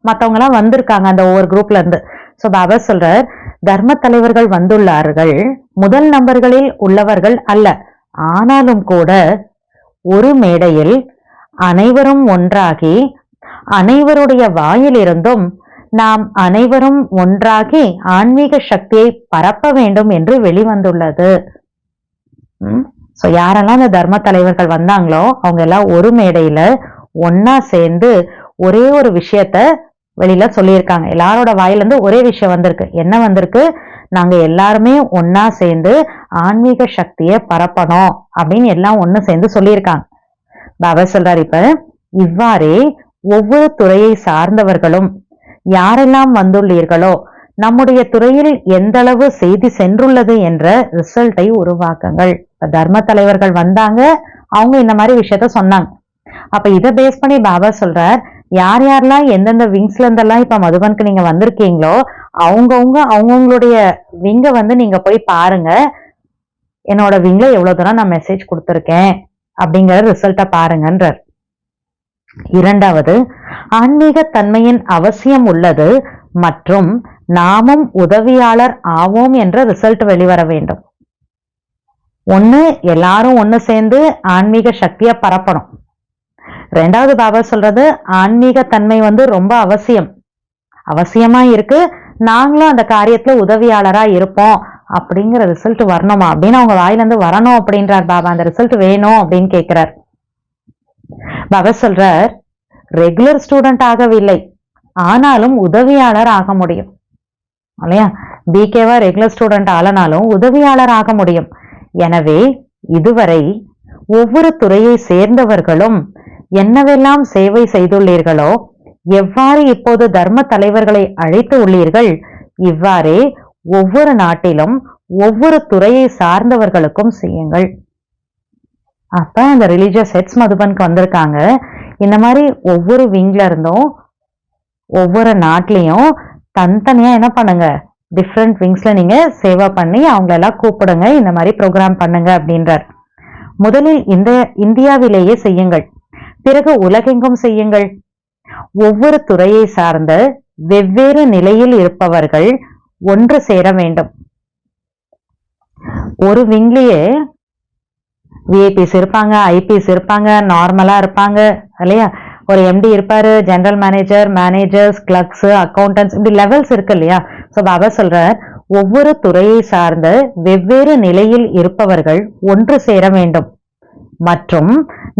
மத்தவங்க எல்லாம் வந்திருக்காங்க அந்த ஒவ்வொரு குரூப்ல இருந்து. சோ பாபா சொல்றார், தர்ம தலைவர்கள் வந்துள்ளார்கள், முதல் நம்பர்களில் உள்ளவர்கள் அல்ல, ஆனாலும் கூட ஒரு மேடையில் அனைவரும் ஒன்றாகி அனைவருடைய வாயிலிருந்தும் நாம் அனைவரும் ஒன்றாகி ஆன்மீக சக்தியை பரப்ப வேண்டும் என்று வெளிவந்துள்ளது. சோ யாரெல்லாம் இந்த தர்ம தலைவர்கள் வந்தாங்களோ அவங்க எல்லாம் ஒரு மேடையில ஒன்னா சேர்ந்து ஒரே ஒரு விஷயத்த வெளியில சொல்லியிருக்காங்க. எல்லாரோட வாயிலிருந்து ஒரே விஷயம் வந்திருக்கு. என்ன வந்திருக்கு? நாங்க எல்லாருமே ஒன்னா சேர்ந்து ஆன்மீக சக்தியை பரப்பணும் அப்படின்னு எல்லாம் ஒண்ணு சேர்ந்து சொல்லியிருக்காங்க. பாபா சொல்றாரு, இப்ப இவ்வாறே ஒவ்வொரு துறையை சார்ந்தவர்களும் யாரெல்லாம் வந்துள்ளீர்களோ நம்முடைய துறையில் எந்த அளவு செய்தி சென்றுள்ளது என்ற ரிசல்ட்டை உருவாக்குங்கள். தர்ம தலைவர்கள் வந்தாங்க, அவங்க இந்த மாதிரி விஷயத்த சொன்னாங்க. அப்ப இதை பேஸ் பண்ணி பாபா சொல்றார், யார் யாரெல்லாம் எந்தெந்த விங்ஸ்ல இருந்தெல்லாம் இப்ப மதுபனுக்கு நீங்க வந்திருக்கீங்களோ அவங்கவுங்களுடைய விங்க நீங்க போய் பாருங்க, என்னோட விங்ல எவ்வளவு தூரம் நான் மெசேஜ் கொடுத்துருக்கேன் அப்படிங்கிற ரிசல்ட்ட பாருங்கன்றார். இரண்டாவது, ஆன்மீக தன்மையின் அவசியம் உள்ளது மற்றும் நாமும் உதவியாளர் ஆவோம் என்ற ரிசல்ட் வெளிவர வேண்டும். ஒண்ணு, எல்லாரும் ஒண்ணு சேர்ந்து ஆன்மீக சக்தியை பரப்பணும். ரெண்டாவது பாபா சொல்றது, ஆன்மீக தன்மை ரொம்ப அவசியமா இருக்கு, நாங்களும் அந்த காரியத்துல உதவியாளரா இருப்போம் அப்படிங்கிற ரிசல்ட் வரணுமா அப்படின்னு அவங்க வாயிலிருந்து வரணும் அப்படின்றார் பாபா. அந்த ரிசல்ட் வேணும் அப்படின்னு கேட்கிறார். பாபா சொல்றார், ரெகுலர் ஸ்டூடெண்ட் ஆகவில்லை, ஆனாலும் உதவியாளர் ஆக முடியும் இல்லையா? பிகேவா ரெகுலர் ஸ்டூடெண்ட் ஆனாலும் உதவியாளர் ஆக முடியும். எனவே இதுவரை ஒவ்வொரு துறையை சேர்ந்தவர்களும் என்னவெல்லாம் சேவை செய்துள்ளீர்களோ, எவ்வாறு இப்போது தர்ம தலைவர்களை அழைத்து உள்ளீர்கள், இவ்வாறே ஒவ்வொரு நாட்டிலும் ஒவ்வொரு துறையை சார்ந்தவர்களுக்கும் செய்யுங்கள். அப்ப அந்த ரிலீஜியஸ் ஹெட்ஸ் மதுபனுக்கு வந்திருக்காங்க. இந்த மாதிரி ஒவ்வொரு விங்ல இருந்தும் ஒவ்வொரு நாட்டிலையும் தனித்தனியா என்ன பண்ணுங்க, டிஃப்ரெண்ட் விங்ஸ்ல நீங்க சேவை பண்ணி அவங்களெல்லாம் கூப்பிடுங்க, இந்த மாதிரி ப்ரோக்ராம் பண்ணுங்க அப்படின்றார். முதலில் இந்தியாவிலேயே செய்யுங்கள், பிறகு உலகெங்கும் செய்யுங்கள். ஒவ்வொரு துறையை சார்ந்த வெவ்வேறு நிலையில் இருப்பவர்கள் ஒன்று சேர வேண்டும். ஒரு விங்லயே விஐபிஸ் இருப்பாங்க, ஐபிஎஸ் இருப்பாங்க, நார்மலா இருப்பாங்க இல்லையா? ஒரு எம்டி இருப்பாரு, ஜெனரல் மேனேஜர்ஸ், கிளர்க்ஸ், அக்கௌண்டன்ட்ஸ், இப்படி லெவல்ஸ் இருக்கு இல்லையா? சோ பாபா சொல்ற, ஒவ்வொரு துறையை சார்ந்த வெவ்வேறு நிலையில் இருப்பவர்கள் ஒன்று சேர வேண்டும் மற்றும்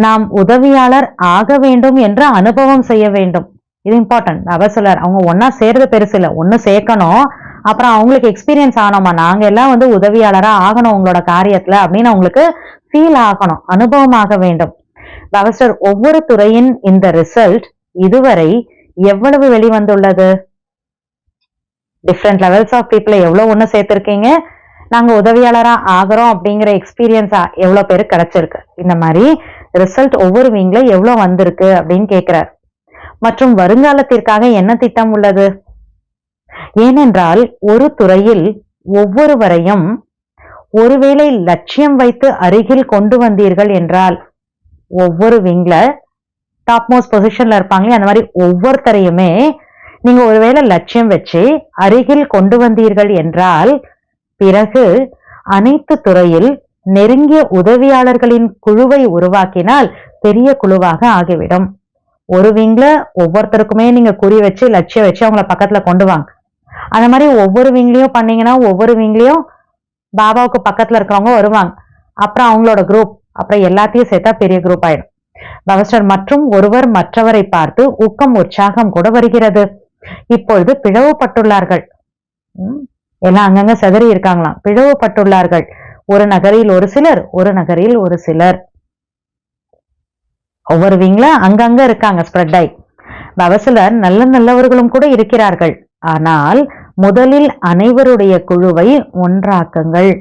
நாம் உதவியாளர் ஆக வேண்டும் என்ற அனுபவம் செய்ய வேண்டும். இது இம்பார்ட்டன்ட். பாபா சொல்றார், அவங்க ஒன்னா சேர்றது பெருசு இல்ல, ஒன்னு சேர்க்கணும், அப்புறம் அவங்களுக்கு எக்ஸ்பீரியன்ஸ் ஆனோமா, நாங்க எல்லாம் வந்து உதவியாளரா ஆகணும் உங்களோட காரியத்துல அப்படின்னு அவங்களுக்கு ஃபீல் ஆகணும், அனுபவமாக வேண்டும். பவஸ்டர், ஒவ்வொரு துறையின் இந்த ரிசல்ட் இதுவரை எவ்வளவு வெளிவந்துள்ளது? டிஃப்ரெண்ட் லெவல்ஸ் ஆஃப் பீப்புளை எவ்வளவு ஒண்ணு சேர்த்திருக்கீங்க, நாங்க உதவியாளரா ஆகிறோம் அப்படிங்கிற எக்ஸ்பீரியன்ஸ் எவ்வளவு பேருக்கு கிடைச்சிருக்கு, இந்த மாதிரி ரிசல்ட் ஒவ்வொரு விங்ல எவ்வளவு வந்திருக்கு அப்படின்னு கேட்கிறார். மற்றும் வருங்காலத்திற்காக என்ன திட்டம் உள்ளது? ஏனென்றால் ஒரு துறையில் ஒவ்வொருவரையும் ஒருவேளை லட்சியம் வைத்து அருகில் கொண்டு வந்தீர்கள் என்றால், ஒவ்வொரு விங்ல டாப் மோஸ்ட் பொசிஷன்ல இருப்பாங்களே அந்த மாதிரி ஒவ்வொருத்தரையுமே நீங்க ஒருவேளை லட்சியம் வச்சு அருகில் கொண்டு வந்தீர்கள் என்றால், பிறகு அனைத்து துறையில் நெருங்கிய உதவியாளர்களின் குழுவை உருவாக்கினால் பெரிய குழுவாக ஆகிவிடும். ஒரு விங்ல ஒவ்வொருத்தருக்குமே நீங்க குறி வச்சு லட்சியம் வச்சு அவங்கள பக்கத்துல கொண்டு வாங்க. அந்த மாதிரி ஒவ்வொரு விங்லயும் பண்ணீங்கன்னா ஒவ்வொரு விங்லயும் பாபாவுக்கு பக்கத்துல இருக்கிறவங்க வருவாங்க. அப்புறம் அவங்களோட குரூப், அப்புறம் எல்லாத்தையும் சேர்த்தா பெரிய குரூப் ஆயிடும். பவஸ்டர், மற்றும் ஒருவர் மற்றவரை பார்த்து ஊக்கம் உற்சாகம் கூட வருகிறது. இப்பொழுது பிளவுபட்டுள்ளார்கள், எல்லாம் அங்கங்க செதறி இருக்காங்களாம், பிளவுபட்டுள்ளார்கள். ஒரு நகரில் ஒரு சிலர், ஒரு நகரில் ஒரு சிலர், ஒவ்வொரு விங்ல அங்கங்க இருக்காங்க ஸ்ப்ரெட் ஆகி. பவசிலர் நல்ல நல்லவர்களும் கூட இருக்கிறார்கள். ஆனால் முதலில் அனைவருடைய குழுவை ஒன்றாக்குங்கள்.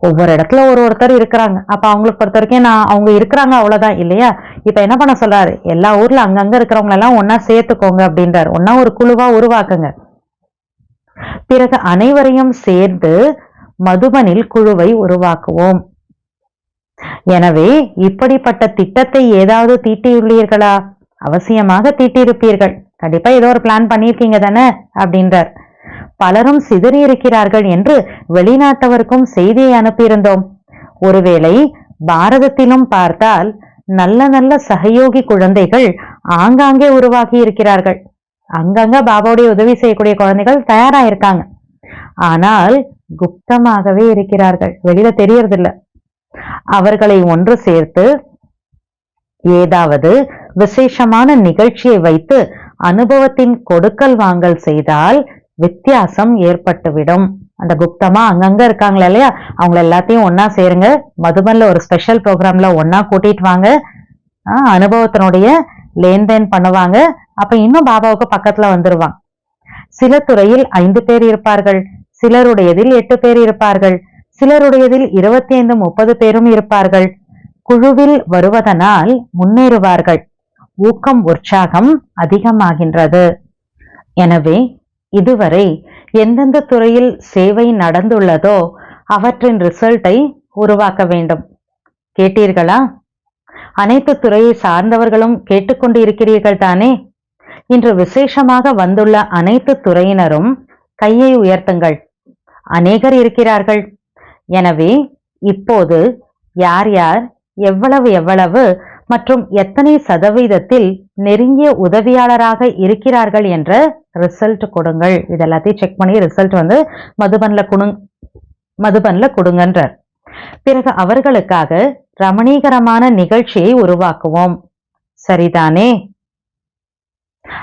ஒவ்வொரு இடத்துல ஒருத்தர் இருக்கிறாங்க, அப்ப அவங்களுக்கு பொறுத்த வரைக்கும் அவங்க இருக்கிறாங்க அவ்வளவுதான் இல்லையா. இப்ப என்ன பண்ண சொல்றாரு, எல்லா ஊர்ல அங்கங்க இருக்கிறவங்க எல்லாம் ஒன்னா சேர்த்துக்கோங்க அப்படின்றாரு. ஒன்னா ஒரு குழுவா உருவாக்குங்க. பிறகு அனைவரையும் சேர்ந்து மதுபனில் குழுவை உருவாக்குவோம். எனவே இப்படிப்பட்ட திட்டத்தை ஏதாவது தீட்டியுள்ளீர்களா? அவசியமாக தீட்டியிருப்பீர்கள், கண்டிப்பா ஏதோ ஒரு பிளான் பண்ணியிருக்கீங்க தானே அப்படின்றார். பலரும் சிதறி இருக்கிறார்கள் என்று வெளிநாட்டவருக்கும் செய்தியை அனுப்பியிருந்தோம். ஒருவேளை பாரதத்திலும் பார்த்தால் நல்ல நல்ல சகயோகி குழந்தைகள் ஆங்காங்கே உருவாகி இருக்கிறார்கள். அங்கங்க பாபாவுடைய உதவி செய்யக்கூடிய குழந்தைகள் தயாரா இருக்காங்க. ஆனால் குப்தமாகவே இருக்கிறார்கள், வெளியில தெரியறதில்ல. அவர்களை ஒன்று சேர்த்து ஏதாவது விசேஷமான நிகழ்ச்சியை வைத்து அனுபவத்தின் கொடுக்கல் வாங்கல் செய்தால் வித்தியாசம் ஏற்பட்டுவிடும். அந்த குப்தமா அங்கங்க இருக்காங்களா இல்லையா, அவங்கள எல்லாத்தையும் ஒன்னா சேருங்க, மதுபன்ல ஒரு ஸ்பெஷல் ப்ரோக்ராம்ல ஒன்னா கூட்டிட்டு வாங்க, அனுபவத்தினுடைய லேன்தேன் பண்ணுவாங்க. அப்ப இன்னும் பாபாவுக்கு பக்கத்துல வந்துருவாங்க. சில துறையில் 5 பேர் இருப்பார்கள், சிலருடையதில் 8 பேர் இருப்பார்கள், சிலருடையதில் 25-30 பேரும் இருப்பார்கள். குழுவில் வருவதனால் முன்னேறுவார்கள், ஊக்கம் உற்சாகம் அதிகமாகின்றது. எனவே இதுவரை எந்தெந்த துறையில் சேவை நடந்துள்ளதோ அவற்றின் ரிசல்ட்டை உருவாக்க வேண்டும். கேட்டீர்களா? அனைத்து துறையை சார்ந்தவர்களும் கேட்டுக்கொண்டு இருக்கிறீர்கள் தானே? இன்று விசேஷமாக வந்துள்ள அனைத்து துறையினரும் கையை உயர்த்துங்கள். அநேகர் இருக்கிறார்கள். எனவே இப்போது யார் யார் எவ்வளவு எவ்வளவு மற்றும் எத்தனை சதவீதத்தில் நெருங்கிய உதவியாளராக இருக்கிறார்கள் என்ற ரிசல்ட் கொடுங்கள். இதெல்லாத்தையும் செக் பண்ணி ரிசல்ட் வந்து மதுபன்ல கொடுங்கன்றார். பிறகு அவர்களுக்காக ரமணீகரமான நிகழ்ச்சியை உருவாக்குவோம். சரிதானே?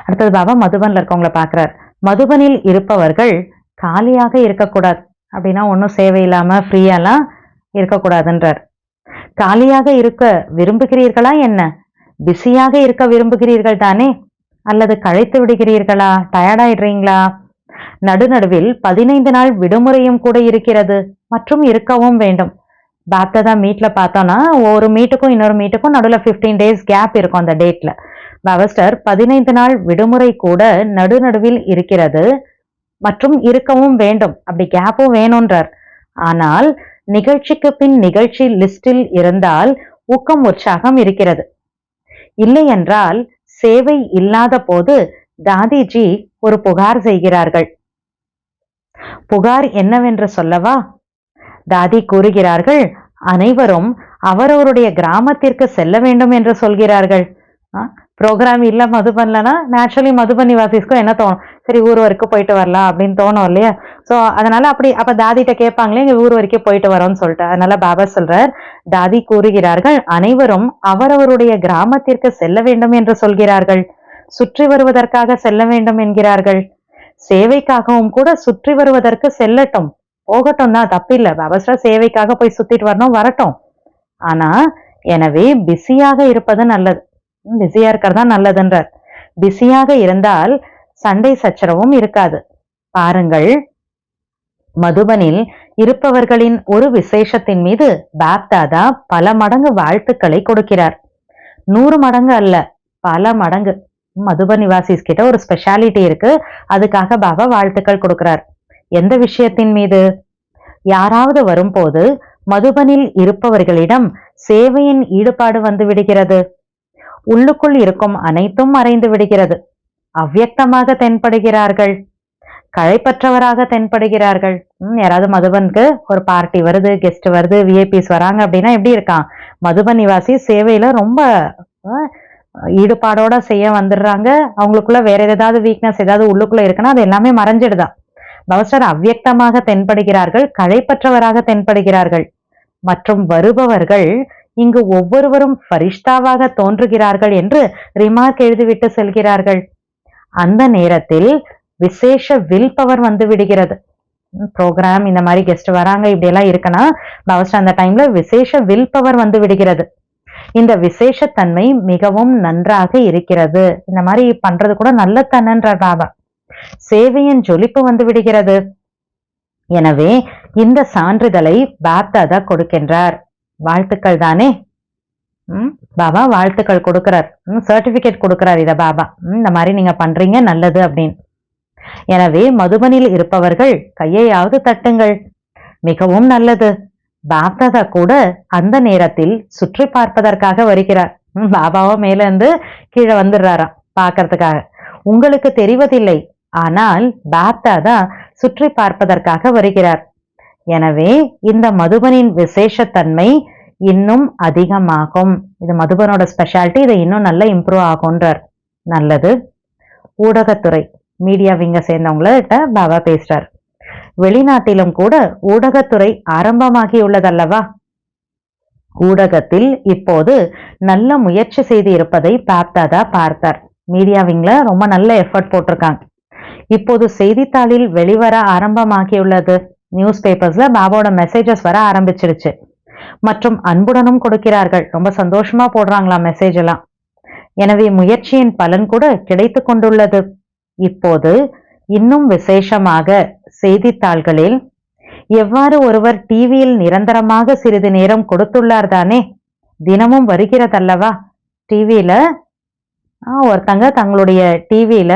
அடுத்தது பாபா மதுபன்ல இருக்கவங்கள பாக்குறார். மதுபனில் இருப்பவர்கள் காலியாக இருக்கக்கூடாது, அப்படின்னா ஒன்னும் சேவை இல்லாம ஃப்ரீயாலாம் இருக்கக்கூடாதுன்றார். காலியாக இருக்க விரும்புகிறீர்களா என்ன? பிஸியாக இருக்க விரும்புகிறீர்கள் தானே? அல்லது கழைத்து விடுகிறீர்களா? டயர்டாயிடுறீங்களா? நடுநடுவில் 15 நாள் விடுமுறையும் கூட இருக்கிறது மற்றும் இருக்கவும் வேண்டும். பாப்தாதா மீட்ல பார்த்தோம்னா ஒரு மீட்டுக்கும் இன்னொரு மீட்டுக்கும் நடுவில் 15 days கேப் இருக்கும் அந்த டேட்ல. பவஸ்டர் 15 நாள் விடுமுறை கூட நடுநடுவில் இருக்கிறது மற்றும் இருக்கவும் வேண்டும், அப்படி கேப்பும் வேணும்ன்றார். ஆனால் நிகழ்ச்சிக்கு பின் நிகழ்ச்சி லிஸ்டில் இருந்தால் ஊக்கம் உற்சாகம் இருக்கிறது. இல்லை என்றால் சேவை இல்லாத போது தாதிஜி ஒரு புகார் செய்கிறார்கள். புகார் என்னவென்று சொல்லவா? தாதி கூறுகிறார்கள், அனைவரும் அவரவருடைய கிராமத்திற்கு செல்ல வேண்டும் என்று சொல்கிறார்கள். ப்ரோக்ராம் இல்ல மதுபன்லனா நேச்சுரலி மதுபன் நிவாசிஸ்க்கும் என்ன தோணும், சரி ஊர் வரைக்கும் போயிட்டு வரலாம் அப்படின்னு தோணும் இல்லையா. சோ அதனால அப்ப தாதிட்ட கேட்பாங்களே இங்க ஊர் வரைக்கும் போயிட்டு வரோம்னு சொல்லிட்டு. அதனால பாபா சொல்றார், தாதி கூறுகிறார்கள் அனைவரும் அவரவருடைய கிராமத்திற்கு செல்ல வேண்டும் என்று சொல்கிறார்கள், சுற்றி வருவதற்காக செல்ல வேண்டும் என்கிறார்கள். சேவைக்காகவும் கூட சுற்றி வருவதற்கு செல்லட்டும், போகட்டும் தான், தப்பில்லை. பாபாஸ்ரா சேவைக்காக போய் சுத்திட்டு வரணும், வரட்டும். ஆனா எனவே பிஸியாக இருப்பது நல்லது, பிஸியா இருக்கிறதா நல்லதுன்றார். பிஸியாக இருந்தால் சண்டை சச்சரவும் இருக்காது. பாருங்கள், மதுபனில் இருப்பவர்களின் ஒரு விசேஷத்தின் மீது பாப்தாதா பல மடங்கு வாழ்த்துக்களை கொடுக்கிறார். 100 மடங்கு அல்ல, பல மடங்கு. மதுபன் நிவாசிஸ் கிட்ட ஒரு ஸ்பெஷாலிட்டி இருக்கு, அதுக்காக பாபா வாழ்த்துக்கள் கொடுக்கிறார். எந்த விஷயத்தின் மீது? யாராவது வரும்போது மதுபனில் இருப்பவர்களிடம் சேவையின் ஈடுபாடு வந்து விடுகிறது. உள்ளுக்குள் இருக்கும் அனைத்தும் மறைந்து விடுகிறது. அவ்வியக்தமாக தென்படுகிறார்கள், களைப்பற்றவராக தென்படுகிறார்கள். யாராவது மதுபனுக்கு ஒரு பார்ட்டி வருது, கெஸ்ட் வருது, விஐபிஸ் வராங்க அப்படின்னா எப்படி இருக்கான்? மதுபன் நிவாசி சேவையில ரொம்ப ஈடுபாடோட செய்ய வந்துடுறாங்க. அவங்களுக்குள்ள வேற ஏதாவது வீக்னஸ் ஏதாவது உள்ளுக்குள்ள இருக்குன்னா அது எல்லாமே மறைஞ்சிடுதான். பவஸ்டர் அவ்வியக்தமாக தென்படுகிறார்கள், களைப்பற்றவராக தென்படுகிறார்கள். மற்றும் வருபவர்கள் இங்கு ஒவ்வொருவரும் ஃபரிஷ்தாவாக தோன்றுகிறார்கள் என்று ரிமார்க் எழுதிவிட்டு செல்கிறார்கள். அந்த நேரத்தில் விசேஷ வில் பவர் வந்து விடுகிறது. ப்ரோக்ராம் இந்த மாதிரி கெஸ்ட் வராங்க இப்படி எல்லாம் இருக்குன்னா பவஸ்டர் அந்த டைம்ல விசேஷ வில் பவர் வந்து விடுகிறது. இந்த விசேஷத்தன்மை மிகவும் நன்றாக இருக்கிறது. இந்த மாதிரி பண்றது கூட நல்ல தன்ன்றார் பாபா. சேவையின் ஜொலிப்பு வந்து விடுகிறது. எனவே இந்த சான்றிதழை பாப்தாதா கொடுக்கின்றார். வாழ்த்துக்கள் தானே? பாபா வாழ்த்துக்கள் கொடுக்கிறார், சர்டிபிகேட் கொடுக்கிறார். இத பாபா இந்த மாதிரி நீங்க பண்றீங்க, நல்லது அப்படின்னு. எனவே மதுபனில் இருப்பவர்கள் கையையாவது தட்டுங்கள். மிகவும் நல்லது. பாப்தாதா கூட அந்த நேரத்தில் சுற்றி பார்ப்பதற்காக வருகிறார். பாபாவோ மேல இருந்து கீழே வந்துடுறாராம் பார்க்கறதுக்காக. உங்களுக்கு தெரிவதில்லை, ஆனால் பாப்தாதா சுற்றி பார்ப்பதற்காக வருகிறார். எனவே இந்த மதுபனின் விசேஷத்தன்மை இன்னும் அதிகமாகும். இது மதுபனோட ஸ்பெஷாலிட்டி, இதை இன்னும் நல்லா இம்ப்ரூவ் ஆகும்ன்றார். நல்லது. ஊடகத்துறை மீடியா விங்க சேர்ந்தவங்கள்ட்ட பாபா பேசுறார். வெளிநாட்டிலும் கூட ஊடகத்துறை ஆரம்பமாகி உள்ளதல்லவா? ஊடகத்தில் இப்போது நல்ல முயற்சி செய்து இருப்பதை பாப்தாதா பார்த்தார். மீடியா விங்ல ரொம்ப நல்ல எஃபர்ட் போட்டிருக்காங்க. இப்போது செய்தித்தாளில் வெளிவர ஆரம்பமாகியுள்ளது. நியூஸ் பேப்பர்ஸ்ல பாபாவோட மெசேஜஸ் வர ஆரம்பிச்சிருச்சு. மற்றும் அன்புடனும் கொடுக்கிறார்கள். ரொம்ப சந்தோஷமா போடுறாங்களா மெசேஜ் எல்லாம். எனவே முயற்சியின் பலன் கூட கிடைத்து கொண்டுள்ளது. இப்போது இன்னும் விசேஷமாக செய்தித்தாள்களில் எவ்வாறு ஒருவர் டிவியில் நிரந்தரமாக சிறிது நேரம் கொடுத்துள்ளார் தானே, தினமும் வருகிறதல்லவா? டிவியில ஒருத்தங்க தங்களுடைய டிவியில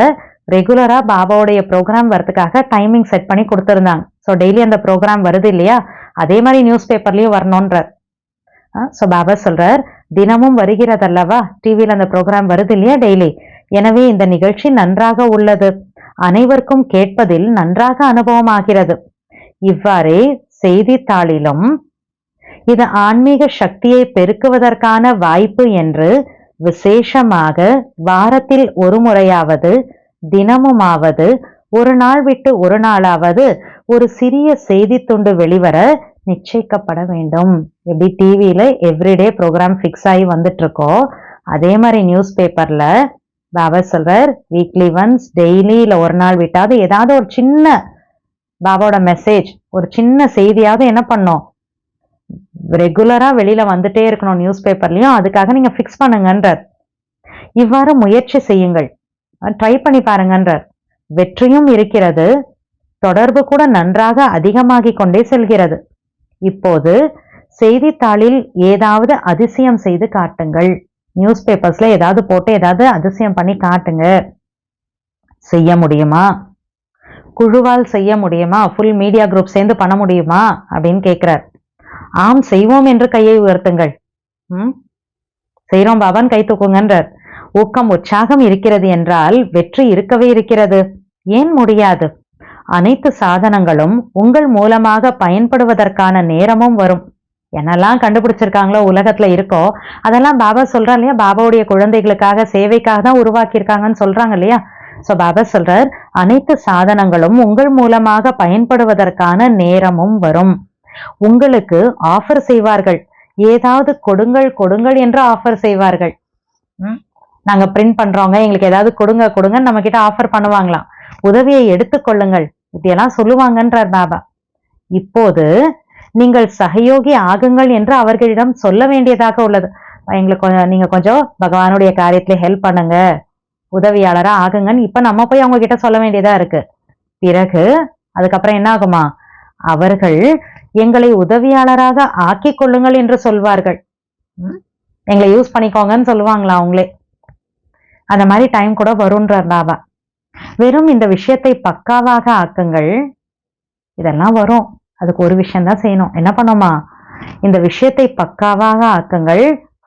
ரெகுலரா பாபாவுடைய ப்ரோக்ராம் வரதுக்காக டைமிங் செட் பண்ணி கொடுத்துருந்தாங்க. ஸோ டெய்லி அந்த ப்ரோக்ராம் வருது இல்லையா, அதே மாதிரி நியூஸ் பேப்பர்லயும் வரணும்ன்றார். ஸோ பாபா சொல்றார், தினமும் வருகிறதல்லவா, டிவியில் அந்த ப்ரோக்ராம் வருது இல்லையா டெய்லி. எனவே இந்த நிகழ்ச்சி நன்றாக உள்ளது, அனைவருக்கும் கேட்பதில் நன்றாக அனுபவம் ஆகிறது. இவ்வாறே செய்தித்தாளிலும் இது ஆன்மீக சக்தியை பெருக்குவதற்கான வாய்ப்பு என்று விசேஷமாக வாரத்தில் ஒரு முறையாவது, தினமுமாவது, ஒரு நாள் விட்டு ஒரு நாளாவது ஒரு சிறிய செய்தி துண்டு வெளிவர நிச்சயிக்கப்பட வேண்டும். எப்படி டிவியில எவ்ரிடே ப்ரோக்ராம் ஃபிக்ஸ் ஆகி வந்துட்டு இருக்கோ, அதே மாதிரி நியூஸ் பேப்பர்ல பாபா சொல்றார், வீக்லி ஒன்ஸ், டெய்லி இல்ல ஒரு நாள் விட்டாவது ஏதாவது ஒரு சின்ன பாபாவோட மெசேஜ், ஒரு சின்ன செய்தியாவது என்ன பண்ணும், ரெகுலரா வெளியில வந்துட்டே இருக்கணும் நியூஸ் பேப்பர்லயும். அதுக்காக நீங்க ஃபிக்ஸ் பண்ணுங்கன்றார். இவ்வாறு முயற்சி செய்யுங்கள், ட்ரை பண்ணி பாருங்கன்றார். வெற்றியும் இருக்கிறது, தொடர்பு கூட நன்றாக அதிகமாகிக் கொண்டே செல்கிறது. இப்போது செய்தித்தாளில் ஏதாவது அதிசயம் செய்து காட்டுங்கள். நியூஸ் பேப்பர்ஸ்ல ஏதாவது போட்டு ஏதாவது அதிசயம் பண்ணி காட்டுங்க. செய்ய முடியுமா? குழுவால் செய்ய முடியுமா? ஃபுல் மீடியா குரூப் சேர்ந்து பண்ண முடியுமா அப்படின்னு கேட்கிறார். ஆம், செய்வோம் என்று கையை உயர்த்துங்கள். செய்றோம் பாபான் கை தூக்குங்கன்றார். ஊக்கம் உற்சாகம் இருக்கிறது என்றால் வெற்றி இருக்கவே இருக்கிறது. ஏன் முடியாது? அனைத்து சாதனங்களும் உங்கள் மூலமாக பயன்படுவதற்கான நேரமும் வரும். என்னெல்லாம் கண்டுபிடிச்சிருக்காங்களோ உலகத்துல இருக்கோ அதெல்லாம் பாபா சொல்றா இல்லையா, பாபாவுடைய குழந்தைகளுக்காக சேவைக்காக தான் உருவாக்கியிருக்காங்கன்னு சொல்றாங்க இல்லையா. சோ பாபா சொல்றார், அனைத்து சாதனங்களும் உங்கள் மூலமாக பயன்படுவதற்கான நேரமும் வரும். உங்களுக்கு ஆஃபர் செய்வார்கள், ஏதாவது கொடுங்கள் கொடுங்கள் என்று ஆஃபர் செய்வார்கள். நாங்க பிரிண்ட் பண்றோங்க, எங்களுக்கு ஏதாவது கொடுங்க கொடுங்க நம்ம கிட்ட ஆஃபர் பண்ணுவாங்களாம். உதவியை எடுத்துக்கொள்ளுங்கள், இப்படியெல்லாம் சொல்லுவாங்கன்றார் பாபா. இப்போது நீங்கள் சகயோகி ஆகுங்கள் என்று அவர்களிடம் சொல்ல வேண்டியதாக உள்ளது. நீங்க கொஞ்சம் பகவானுடைய காரியத்துல ஹெல்ப் பண்ணுங்க, உதவியாளரா ஆகுங்கன்னு இப்ப நம்ம போய் அவங்க கிட்ட சொல்ல வேண்டியதா இருக்கு. பிறகு அதுக்கப்புறம் என்ன ஆகுமா, அவர்கள் எங்களை உதவியாளராக ஆக்கி கொள்ளுங்கள் என்று சொல்வார்கள். எங்களை யூஸ் பண்ணிக்கோங்கன்னு சொல்லுவாங்களா அவங்களே. அந்த மாதிரி டைம் கூட வரும்ன்றார் பாபா. வெறும் இந்த விஷயத்தை பக்காவாக ஆக்குங்கள், இதெல்லாம் வரும். அதுக்கு ஒரு விஷயம்தான் செய்யணும். என்ன பண்ணுமா, இந்த விஷயத்தை பக்காவாக ஆக்குங்கள்,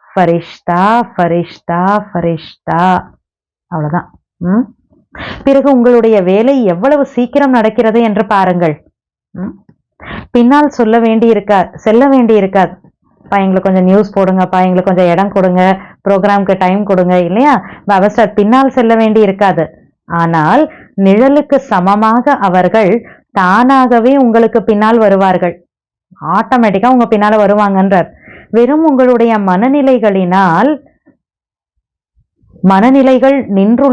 ஃபரிஷ்தா ஃபரிஷ்தா ஃபரிஷ்தா, அவ்வளவுதான். பிறகு உங்களுடைய வேலை எவ்வளவு சீக்கிரம் நடக்கிறது என்று பாருங்கள். பின்னால் செல்ல வேண்டி இருக்காது. எங்களுக்கு கொஞ்சம் நியூஸ் போடுங்கப்பா, எங்களுக்கு கொஞ்சம் இடம் கொடுங்க, ப்ரோக்ராம்க்கு டைம் கொடுங்க, இல்லையா? பாபாஸ்டார் பின்னால் செல்ல வேண்டி இருக்காது. ஆனால் நிழலுக்கு சமமாக அவர்கள் தானாகவே உங்களுக்கு பின்னால் வருவார்கள். ஆட்டோமேட்டிக்கா உங்க பின்னால வருவாங்கன்றார். வெறும் உங்களுடைய மனநிலைகள் நின்று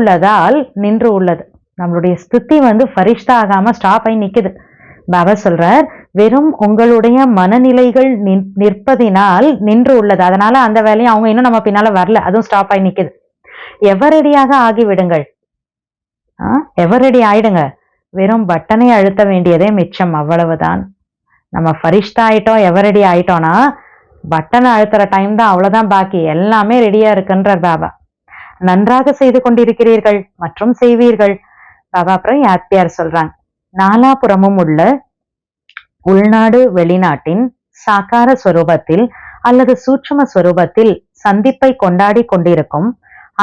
உள்ளது. நம்மளுடைய ஸ்திதி ஃபரிஷ்தா ஆகாம ஸ்டாப் ஆகி நிக்குது. பாபா சொல்றார், வெறும் உங்களுடைய மனநிலைகள் நிற்பதினால் நின்று உள்ளது. அதனால அந்த வேலையை அவங்க இன்னும் நம்ம பின்னால வரல, அதுவும் ஸ்டாப் ஆகி நிக்குது. எவரடியாக ஆகிவிடுங்கள், எவரடி ஆயிடுங்க. வெறும் பட்டனை அழுத்த வேண்டியதே மிச்சம், அவ்வளவுதான். நம்ம ஃபரிஷ்தா ஆயிட்டோம், எவரடி ஆயிட்டோம்னா பட்டனை அழுத்துற டைம் தான், அவ்வளவுதான். பாக்கி எல்லாமே ரெடியா இருக்குன்றார் பாபா. நன்றாக செய்து கொண்டிருக்கிறீர்கள் மற்றும் செய்வீர்கள். பாபா அப்புறம் யாத்தியார் சொல்றாங்க, நாலாபுறமும் உள்ள உள்நாடு வெளிநாட்டின் சாக்கார ஸ்வரூபத்தில் அல்லது சூட்சும ஸ்வரூபத்தில் சந்திப்பை கொண்டாடி கொண்டிருக்கும்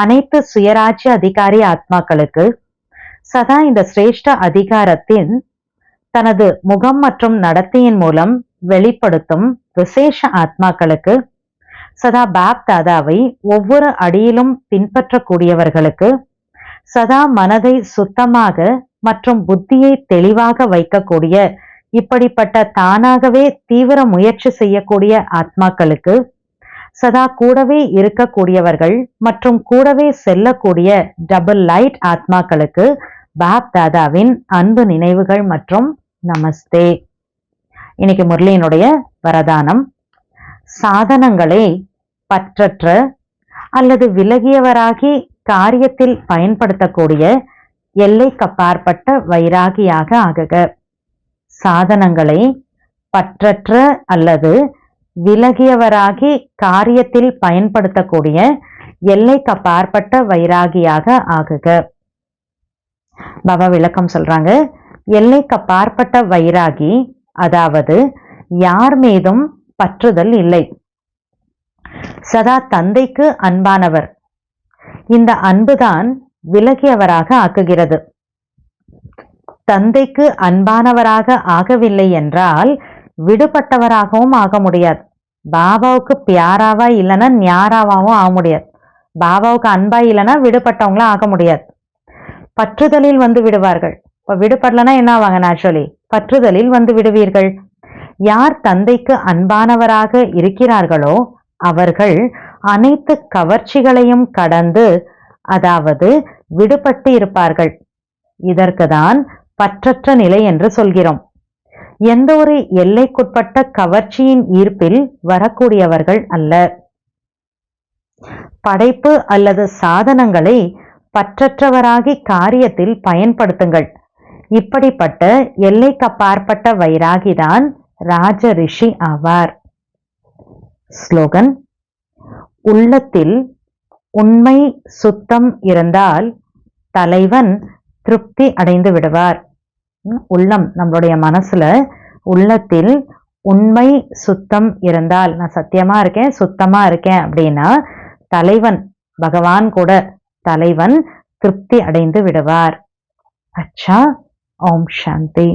அனைத்து சுயராஜ்ய அதிகாரி ஆத்மாக்களுக்கு சதா இந்த சிரேஷ்ட அதிகாரத்தின் தனது முகம் மற்றும் நடத்தையின் மூலம் வெளிப்படுத்தும் விசேஷ ஆத்மாக்களுக்கு, சதா பாப் தாதாவை ஒவ்வொரு அடியிலும் பின்பற்றக்கூடியவர்களுக்கு, சதா மனதை சுத்தமாக மற்றும் புத்தியை தெளிவாக வைக்கக்கூடிய இப்படிப்பட்ட தானாகவே தீவிர முயற்சி செய்யக்கூடிய ஆத்மாக்களுக்கு, சதா கூடவே இருக்கக்கூடியவர்கள் மற்றும் கூடவே செல்லக்கூடிய டபுள் லைட் ஆத்மாக்களுக்கு பாப் தாதாவின் அன்பு நினைவுகள் மற்றும் நமஸ்தே. இன்னைக்கு முரளியினுடைய வரதானம், சாதனங்களை பற்றற்ற அல்லது விலகியவராகி காரியத்தில் பயன்படுத்தக்கூடிய எல்லைக்கப்பாற்பட்ட வைராகியாக ஆகுக. சாதனங்களை பற்றற்ற அல்லது விலகியவராகி காரியத்தில் பயன்படுத்தக்கூடிய எல்லைக்கப்பாற்பட்ட வைராகியாக ஆகுக. பாபா விளக்கம் சொல்றாங்க, எல்லைக்கப்பாற்பட்ட வைராகி அதாவது யார் மீதும் பற்றுதல் இல்லை, சதா தந்தைக்கு அன்பானவர். இந்த அன்புதான் விலகியவராக ஆக்குகிறது. தந்தைக்கு அன்பானவராக ஆகவில்லை என்றால் விடுபட்டவராகவும் ஆக முடியாது. பாபாவுக்கு பியாராவா இல்லைன்னா ஞாராவாவும் ஆக முடியாது. பாபாவுக்கு அன்பா இல்லைன்னா விடுபட்டவங்களா ஆக முடியாது. பற்றுதலில் விடுவார்கள். இப்ப விடுபடலன்னா என்ன ஆவாங்க? நேச்சுரலி பற்றுதலில் விடுவீர்கள். யார் தந்தைக்கு அன்பானவராக இருக்கிறார்களோ அவர்கள் அனைத்து கவர்ச்சிகளையும் கடந்து, அதாவது விடுபட்டு இருப்பார்கள். இதற்குதான் பற்றற்ற நிலை என்று சொல்கிறோம். எந்த ஒரு எல்லைக்குட்பட்ட கவர்ச்சியின் ஈர்ப்பில் வரக்கூடியவர்கள் அல்ல. படைப்பு அல்லது சாதனங்களை பற்றற்றவராகி காரியத்தில் பயன்படுத்துங்கள். இப்படிப்பட்ட எல்லைக்கப்பாற்பட்ட வைராகிதான் ராஜ ரிஷி ஆவார். ஸ்லோகன்: உள்ளத்தில் உண்மை சுத்தம் இருந்தால் தலைவன் திருப்தி அடைந்து விடுவார். உள்ளம், நம்மளுடைய மனசுல உள்ளத்தில் உண்மை சுத்தம் இருந்தால், நான் சத்தியமா இருக்கேன், சுத்தமா இருக்கேன் அப்படின்னா தலைவன், பகவான் கூட தலைவன் திருப்தி அடைந்து விடுவார். அச்சா, ஓம் சாந்தி.